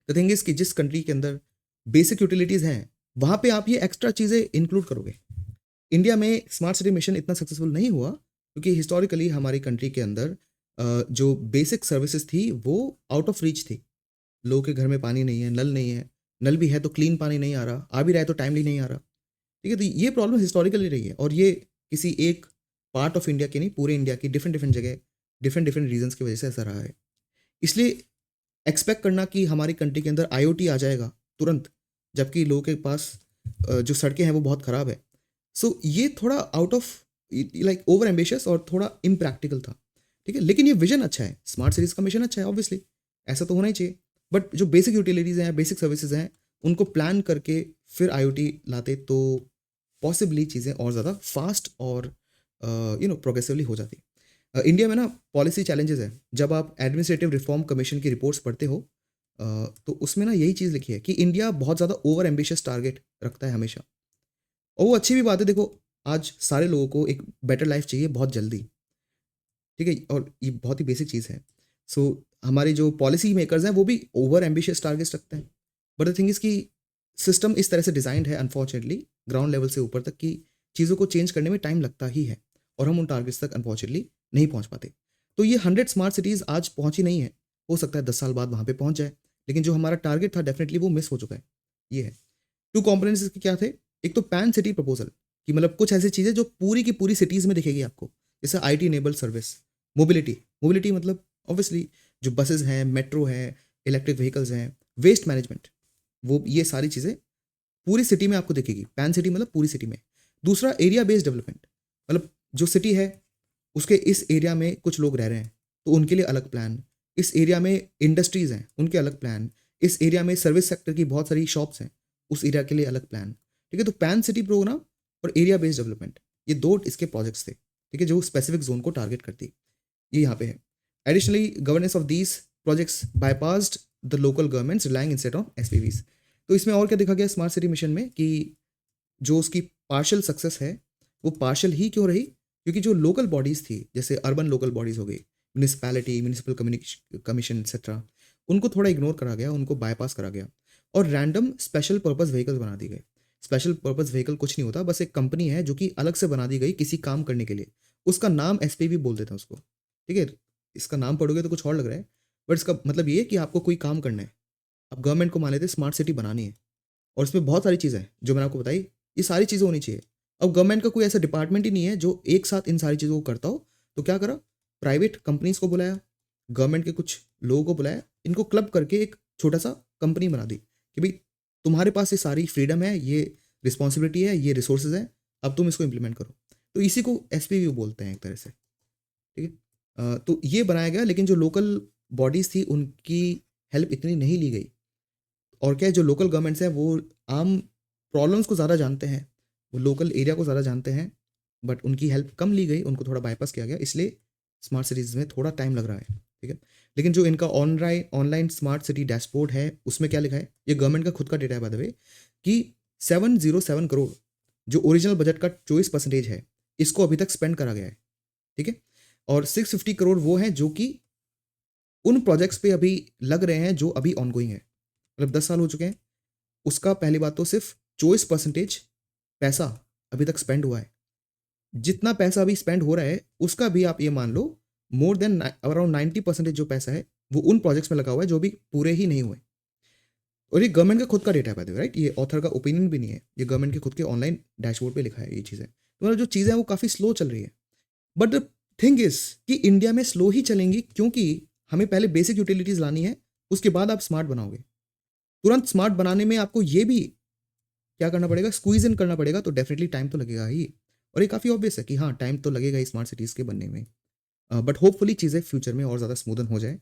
Speaker 1: द थिंग इज़ कि जिस कंट्री के अंदर बेसिक यूटिलिटीज़ हैं, वहाँ पे आप ये एक्स्ट्रा चीज़ें इंक्लूड करोगे। इंडिया में स्मार्ट सिटी मिशन इतना सक्सेसफुल नहीं हुआ क्योंकि हिस्टोरिकली हमारी कंट्री के अंदर जो बेसिक सर्विसेज थी वो आउट ऑफ रीच थी। लोगों के घर में पानी नहीं है, नल नहीं है, नल भी है तो क्लीन पानी नहीं आ रहा, आ भी रहा है तो टाइमली नहीं आ रहा। ठीक है, तो ये प्रॉब्लम हिस्टोरिकली रही है और ये किसी एक पार्ट ऑफ इंडिया की नहीं, पूरे इंडिया की डिफरेंट डिफरेंट जगह, डिफरेंट डिफरेंट रीजंस की वजह से ऐसा रहा है। इसलिए एक्सपेक्ट करना कि हमारी कंट्री के अंदर आईओटी आ जाएगा तुरंत, जबकि लोगों के पास जो सड़कें हैं वो बहुत ख़राब है। सो ये थोड़ा out of like over ambitious और थोड़ा इम्प्रैक्टिकल था। ठीक है, लेकिन ये विजन अच्छा है, स्मार्ट सिटीज़ का मिशन अच्छा है, ऑब्वियसली ऐसा तो होना ही चाहिए। बट जो बेसिक यूटिलिटीज़ हैं, बेसिक सर्विसेज हैं, उनको प्लान करके फिर आईओटी लाते तो पॉसिबली चीज़ें और ज़्यादा फास्ट और प्रोग्रेसिवली हो जाती। इंडिया में ना पॉलिसी चैलेंजेस है। जब आप एडमिनिस्ट्रेटिव रिफॉर्म कमीशन की रिपोर्ट्स पढ़ते हो तो उसमें ना यही चीज़ लिखी है कि इंडिया बहुत ज़्यादा ओवर एम्बिशियस टारगेट रखता है हमेशा, और वो अच्छी भी बात है। देखो, आज सारे लोगों को एक बेटर लाइफ चाहिए बहुत जल्दी, ठीक है, और ये बहुत ही बेसिक चीज़ है। सो हमारे जो पॉलिसी मेकर्स हैं वो भी ओवर एम्बिशियस टारगेट्स रखते हैं। बट द थिंग इज़ कि सिस्टम इस तरह से डिज़ाइंड है अनफॉर्चुनेटली ग्राउंड लेवल से ऊपर तक कि चीज़ों को चेंज करने में टाइम लगता ही है और हम उन टारगेट्स तक अनफॉर्चुनेटली नहीं पहुंच पाते। तो ये 100 स्मार्ट सिटीज़ आज पहुंची नहीं है, हो सकता है 10 साल बाद वहाँ पे पहुंच जाए, लेकिन जो हमारा टारगेट था डेफिनेटली वो मिस हो चुका है। ये है। टू कॉम्पोनेंट्स इसके क्या थे? एक तो पैन सिटी प्रपोजल, कि मतलब कुछ ऐसी चीज़ें जो पूरी की पूरी सिटीज़ में दिखेगी आपको, जैसे IT enable service, mobility. Mobility मतलब ऑब्वियसली जो बसेस हैं, मेट्रो है, इलेक्ट्रिक व्हीकल्स हैं, वेस्ट मैनेजमेंट, वो ये सारी चीज़ें पूरी सिटी में आपको दिखेगी। पैन सिटी मतलब पूरी सिटी में। दूसरा एरिया बेस्ड डेवलपमेंट, मतलब जो सिटी है उसके इस एरिया में कुछ लोग रह रहे हैं तो उनके लिए अलग प्लान, इस एरिया में इंडस्ट्रीज़ हैं उनके अलग प्लान, इस एरिया में सर्विस सेक्टर की बहुत सारी शॉप्स हैं उस एरिया के लिए अलग प्लान। ठीक है, तो पैन सिटी प्रोग्राम और एरिया बेस्ड डेवलपमेंट, ये दो इसके प्रोजेक्ट्स थे, ठीक है, जो स्पेसिफिक जोन को टारगेट करती। ये यहाँ पे है। Additionally governance of these projects bypassed the local governments relying instead on SPVs. तो इसमें और क्या देखा गया स्मार्ट सिटी मिशन में कि जो उसकी पार्शियल सक्सेस है वो पार्शियल ही क्यों रही, क्योंकि जो लोकल बॉडीज़ थी, जैसे अर्बन लोकल बॉडीज़ हो गई, म्यूनिसिपैलिटी, म्यूनिसिपल कमीशन एक्सेट्रा, उनको थोड़ा इग्नोर करा गया, उनको बाईपास करा गया और रैंडम स्पेशल पर्पस व्हीकल्स बना दी गए। स्पेशल पर्पस व्हीकल कुछ नहीं होता, बस एक कंपनी है जो कि अलग से बना दी गई किसी काम करने के लिए, उसका नाम एसपीवी बोल देते हैं उसको। ठीक है, इसका नाम पढ़ोगे तो कुछ और लग रहा है, बट इसका मतलब ये है कि आपको कोई काम करना है, आप गवर्नमेंट को मान लेते स्मार्ट सिटी बनानी है, और इसमें बहुत सारी चीज़ें हैं जो मैंने आपको बताई, ये सारी चीज़ें होनी चाहिए। अब गवर्नमेंट का कोई ऐसा डिपार्टमेंट ही नहीं है जो एक साथ इन सारी चीज़ों को करता हो, तो क्या करा, प्राइवेट कंपनीज को बुलाया, गवर्नमेंट के कुछ लोगों को बुलाया, इनको क्लब करके एक छोटा सा कंपनी बना दी कि भाई तुम्हारे पास ये सारी फ्रीडम है, ये रिस्पॉन्सिबिलिटी है, ये रिसोर्सेज हैं, अब तुम इसको इम्प्लीमेंट करो। तो इसी को एसपीवी बोलते हैं एक तरह से। ठीक है, तो ये बनाया गया, लेकिन जो लोकल बॉडीज़ थी उनकी हेल्प इतनी नहीं ली गई। और क्या है, जो लोकल गवर्नमेंट्स हैं वो आम प्रॉब्लम्स को ज़्यादा जानते हैं, वो लोकल एरिया को ज़्यादा जानते हैं, बट उनकी हेल्प कम ली गई, उनको थोड़ा बाईपास किया गया, इसलिए स्मार्ट सिटीज़ में थोड़ा टाइम लग रहा है। ठीक है, लेकिन जो इनका online online smart city dashboard है उसमें क्या लिखा है, ये गवर्नमेंट का खुद का डेटा है बाय द वे, कि 707 करोड़ जो ओरिजिनल बजट का 24% है, इसको अभी तक स्पेंड करा गया है। ठीक है, और 650 करोड़ वो हैं जो कि उन प्रोजेक्ट्स पे अभी लग रहे हैं जो अभी ऑनगोइंग है, मतलब 10 साल हो चुके हैं। उसका पहली बात तो सिर्फ 24% पैसा अभी तक स्पेंड हुआ है। जितना पैसा अभी स्पेंड हो रहा है उसका भी आप ये मान लो मोर देन अराउंड 90% जो पैसा है वो उन प्रोजेक्ट्स में लगा हुआ है जो भी पूरे ही नहीं हुए। और ये गवर्नमेंट का खुद का डेटा है, राइट, ये ऑथर का ओपिनियन भी नहीं है, ये गवर्नमेंट के खुद के ऑनलाइन डैशबोर्ड पे लिखा है ये चीज़ें। तो मतलब जो चीज़ें हैं वो काफ़ी स्लो चल रही है। बट द थिंग इज कि इंडिया में स्लो ही चलेंगी क्योंकि हमें पहले बेसिक यूटिलिटीज़ लानी है, उसके बाद आप स्मार्ट बनाओगे। तुरंत स्मार्ट बनाने में आपको ये भी क्या करना पड़ेगा, स्क्वीज इन करना पड़ेगा, तो डेफिनेटली टाइम तो लगेगा ही। और ये काफ़ी ऑब्वियस है कि हाँ, टाइम तो लगेगा ही स्मार्ट सिटीज़ के बनने में। बट होपफुली चीज़ें फ्यूचर में और ज़्यादा स्मूदन हो जाए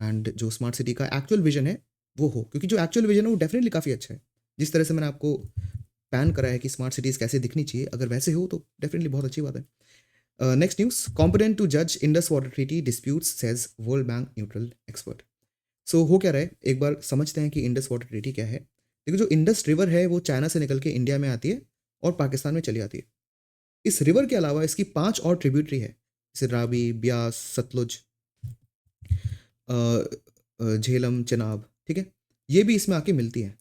Speaker 1: एंड जो स्मार्ट सिटी का एक्चुअल विजन है वो हो, क्योंकि जो एक्चुअल विजन है वो डेफिनेटली काफ़ी अच्छा है। जिस तरह से मैंने आपको पैन करा है कि स्मार्ट सिटीज़ कैसे दिखनी चाहिए, अगर वैसे हो तो डेफिनेटली बहुत अच्छी बात है। नेक्स्ट न्यूज़, कॉम्पिटेंट टू जज Indus water treaty disputes says World Bank neutral expert. So हो क्या रहा है, एक बार समझते हैं कि इंडस वाटर ट्रीटी क्या है। देखो, जो इंडस रिवर है वो चाइना से निकल के इंडिया में आती है और पाकिस्तान में चली आती है। इस रिवर के अलावा इसकी 5 और ट्रिब्यूटरी है, जैसे रावी, ब्यास, सतलुज, झेलम, चेनाब, ठीक है। ये भी इसमें आके मिलती है।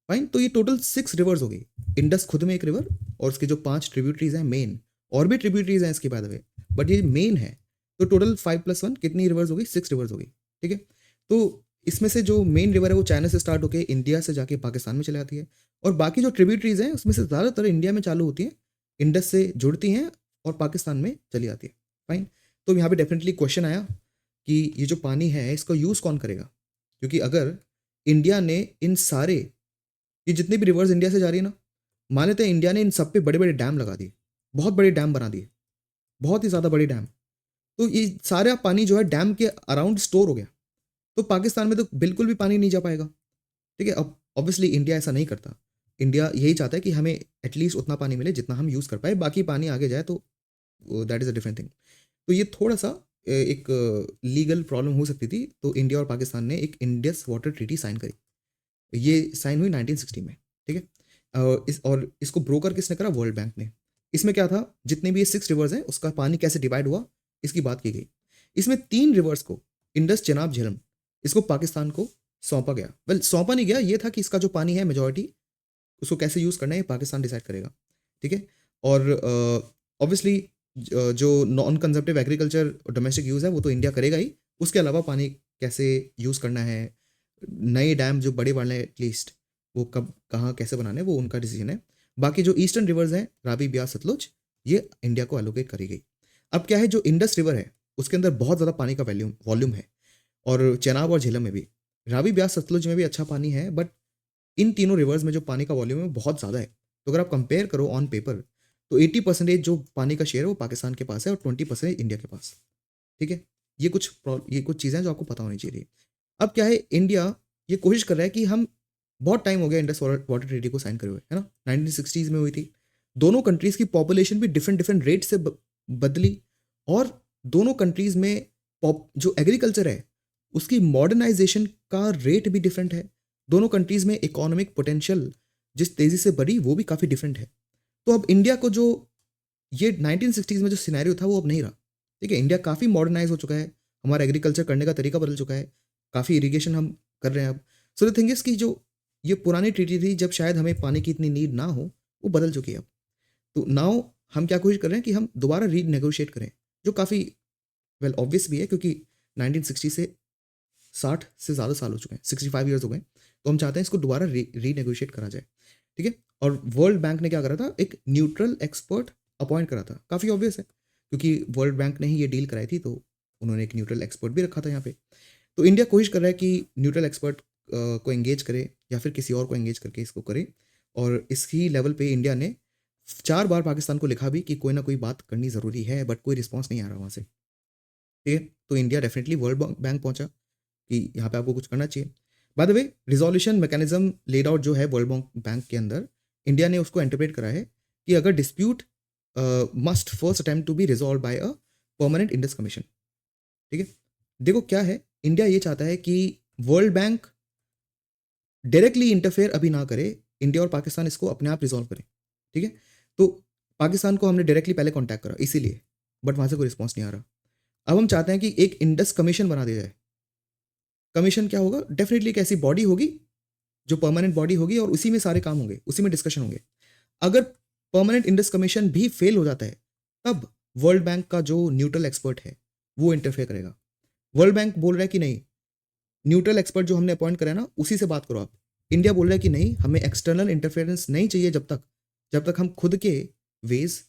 Speaker 1: फाइन, तो ये टोटल 6 रिवर्स हो गई। इंडस खुद में एक रिवर और उसके जो 5 ट्रिब्यूटरीज हैं मेन, और भी ट्रिब्यूटरीज हैं इसके, बाय द वे, बट ये मेन है। तो टोटल 5+1 कितनी रिवर्स हो गई? 6 रिवर्स हो गई, ठीक है। तो इसमें से जो मेन रिवर है वो चाइना से स्टार्ट होकर इंडिया से जाके पाकिस्तान में चले आती है, और बाकी जो ट्रिब्यूटरीज हैं उसमें से ज़्यादातर इंडिया में चालू होती हैं, इंडस से जुड़ती हैं और पाकिस्तान में चली आती है। फाइन, तो यहाँ पे डेफिनेटली क्वेश्चन आया कि ये जो पानी है इसका यूज़ कौन करेगा, क्योंकि अगर इंडिया ने इन सारे, ये जितनी भी रिवर्स इंडिया से जा रही है ना, मान लेते हैं इंडिया ने इन सब पे बड़े बड़े डैम लगा दिए, बहुत बड़े डैम बना दिए, बहुत ही ज़्यादा बड़े डैम, तो ये सारा पानी जो है डैम के अराउंड स्टोर हो गया, तो पाकिस्तान में तो बिल्कुल भी पानी नहीं जा पाएगा, ठीक है। अब ऑब्वियसली इंडिया ऐसा नहीं करता, इंडिया यही चाहता है कि हमें एटलीस्ट उतना पानी मिले जितना हम यूज़ कर पाए, बाकी पानी आगे जाए तो that is a different thing. तो ये थोड़ा सा एक लीगल प्रॉब्लम हो सकती थी, तो इंडिया और पाकिस्तान ने एक इंडस वाटर ट्रीटी साइन करी। ये साइन हुई 1960 में, ठीक है। और इसको ब्रोकर किसने करा? वर्ल्ड बैंक ने। इसमें क्या था, जितने भी ये 6 रिवर्स हैं उसका पानी कैसे डिवाइड हुआ इसकी बात की गई। इसमें 3 रिवर्स को, इंडस, चेनाब, झेलम, इसको पाकिस्तान को सौंपा गया। वेल, सौंपा नहीं गया, ये था कि इसका जो पानी है मेजॉरिटी उसको कैसे यूज़ करना है ये पाकिस्तान डिसाइड करेगा, ठीक है। और ऑब्वियसली जो नॉन कंजप्टिव एग्रीकल्चर डोमेस्टिक यूज़ है वो तो इंडिया करेगा ही, उसके अलावा पानी कैसे यूज़ करना है, नए डैम जो बड़े वाले हैं एटलीस्ट वो कब कहाँ कैसे बनाने, वो उनका डिसीजन है। बाकी जो ईस्टर्न रिवर्स हैं, रावी, ब्यास, सतलुज, ये इंडिया को एलोकेट करी गई। अब क्या है, जो इंडस रिवर है उसके अंदर बहुत ज़्यादा पानी का वॉल्यूम है, और चेनाब और झेलम में भी, रावी, ब्यास, सतलुज में भी अच्छा पानी है, बट इन तीनों रिवर्स में जो पानी का वॉल्यूम है बहुत ज़्यादा है। तो अगर आप कंपेयर करो ऑन पेपर, तो 80% जो पानी का शेयर है वो पाकिस्तान के पास है और 20% इंडिया के पास, ठीक है। ये कुछ चीज़ें हैं जो आपको पता होनी चाहिए। अब क्या है, इंडिया ये कोशिश कर रहा है कि हम, बहुत टाइम हो गया इंडस वाटर ट्रीटी को साइन करे हुए, है ना, 1960s में हुई थी। दोनों कंट्रीज की पॉपुलेशन भी डिफरेंट डिफरेंट रेट से बदली, और दोनों कंट्रीज में जो एग्रीकल्चर है उसकी मॉडर्नाइजेशन का रेट भी डिफरेंट है। दोनों कंट्रीज में इकोनॉमिक पोटेंशियल जिस तेज़ी से बढ़ी वो भी काफ़ी डिफरेंट है। तो अब इंडिया को जो ये 1960s में जो सिनेरियो था वो अब नहीं रहा, ठीक है। इंडिया काफ़ी मॉडर्नाइज हो चुका है, हमारा एग्रीकल्चर करने का तरीका बदल चुका है, काफ़ी इरिगेशन हम कर रहे हैं अब। सो द थिंग इज़ कि जो ये पुरानी ट्रीटी थी जब शायद हमें पानी की इतनी नीड ना हो, वो बदल चुकी है अब। तो नाउ हम क्या कोशिश कर रहे हैं कि हम दोबारा रीनेगोशिएट करें, जो काफ़ी वेल ऑब्वियस भी है, क्योंकि 1960 से 60 से ज़्यादा साल हो चुके हैं, 65 ईयर्स हो गए, तो हम चाहते हैं इसको दोबारा रीनेगोशिएट करा जाए, ठीक है। और वर्ल्ड बैंक ने क्या करा था, एक न्यूट्रल एक्सपर्ट अपॉइंट करा था, काफ़ी ऑब्वियस है, क्योंकि वर्ल्ड बैंक ने ही ये डील कराई थी, तो उन्होंने एक न्यूट्रल एक्सपर्ट भी रखा था यहाँ पे। तो इंडिया कोशिश कर रहा है कि न्यूट्रल एक्सपर्ट को एंगेज करे या फिर किसी और को एंगेज करके इसको करे, और इसकी लेवल पे इंडिया ने 4 बार पाकिस्तान को लिखा भी कि कोई ना कोई बात करनी ज़रूरी है, बट कोई रिस्पॉन्स नहीं आ रहा वहाँ से, ठीक है। तो इंडिया डेफिनेटली वर्ल्ड बैंक पहुंचा कि यहाँ पे आपको कुछ करना चाहिए। By the way, resolution mechanism laid out जो है वर्ल्ड बैंक के अंदर, इंडिया ने उसको इंटरप्रेट करा है कि अगर dispute must first attempt to be resolve by a permanent Indus commission, ठीक है। देखो क्या है, इंडिया ये चाहता है कि वर्ल्ड बैंक डायरेक्टली इंटरफेयर अभी ना करे, इंडिया और पाकिस्तान इसको अपने आप रिजॉल्व करें, ठीक है। तो पाकिस्तान को हमने डायरेक्टली पहले कॉन्टैक्ट करा इसीलिए, बट वहाँ से कोई रिस्पॉन्स नहीं आ रहा। अब हम चाहते हैं कि एक इंडस कमीशन बना दिया जाए। कमीशन क्या होगा, डेफिनेटली एक ऐसी बॉडी होगी जो परमानेंट बॉडी होगी, और उसी में सारे काम होंगे, उसी में डिस्कशन होंगे। अगर परमानेंट इंडस कमीशन भी फेल हो जाता है, तब वर्ल्ड बैंक का जो न्यूट्रल एक्सपर्ट है वो इंटरफेयर करेगा। वर्ल्ड बैंक बोल रहा है कि नहीं, न्यूट्रल एक्सपर्ट जो हमने अपॉइंट करा है ना उसी से बात करो आप। इंडिया बोल रहा है कि नहीं, हमें एक्सटर्नल इंटरफेरेंस नहीं चाहिए जब तक हम खुद के वेज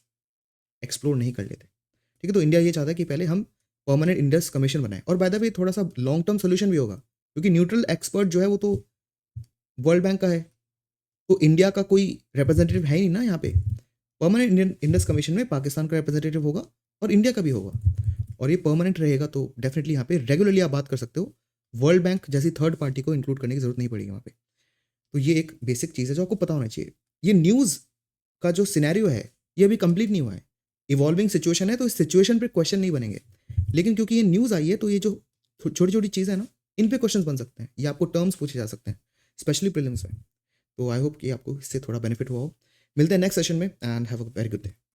Speaker 1: एक्सप्लोर नहीं कर लेते, ठीक है। तो इंडिया ये चाहता है कि पहले हम परमानेंट इंडस कमीशन बनाएं, और बाय द वे थोड़ा सा लॉन्ग टर्म सोल्यूशन भी होगा, क्योंकि न्यूट्रल एक्सपर्ट जो है वो तो वर्ल्ड बैंक का है, तो इंडिया का कोई रिप्रेजेंटेटिव है ही नहीं ना यहाँ पे। परमानेंट इंडियन इंडस कमीशन में पाकिस्तान का रिप्रेजेंटेटिव होगा और इंडिया का भी होगा, और ये परमानेंट रहेगा, तो डेफिनेटली यहाँ पे रेगुलरली आप बात कर सकते हो। वर्ल्ड बैंक जैसी थर्ड पार्टी को इंक्लूड करने की जरूरत नहीं पड़ेगी वहाँ पे। तो ये एक बेसिक चीज़ है जो आपको पता होना चाहिए। ये न्यूज़ का जो सिनेरियो है ये अभी कंप्लीट नहीं हुआ है, इवॉल्विंग सिचुएशन है तो इस सिचुएशन पे क्वेश्चन नहीं बनेंगे, लेकिन क्योंकि ये न्यूज़ आई है तो ये जो छोटी छोटी चीज़ें हैं ना, इन पे क्वेश्चन बन सकते हैं, या आपको टर्म्स पूछे जा सकते हैं, स्पेशली प्रीलिम्स में। तो आई होप कि आपको इससे थोड़ा बेनिफिट हुआ हो। मिलते हैं नेक्स्ट सेशन में, and have a very good day.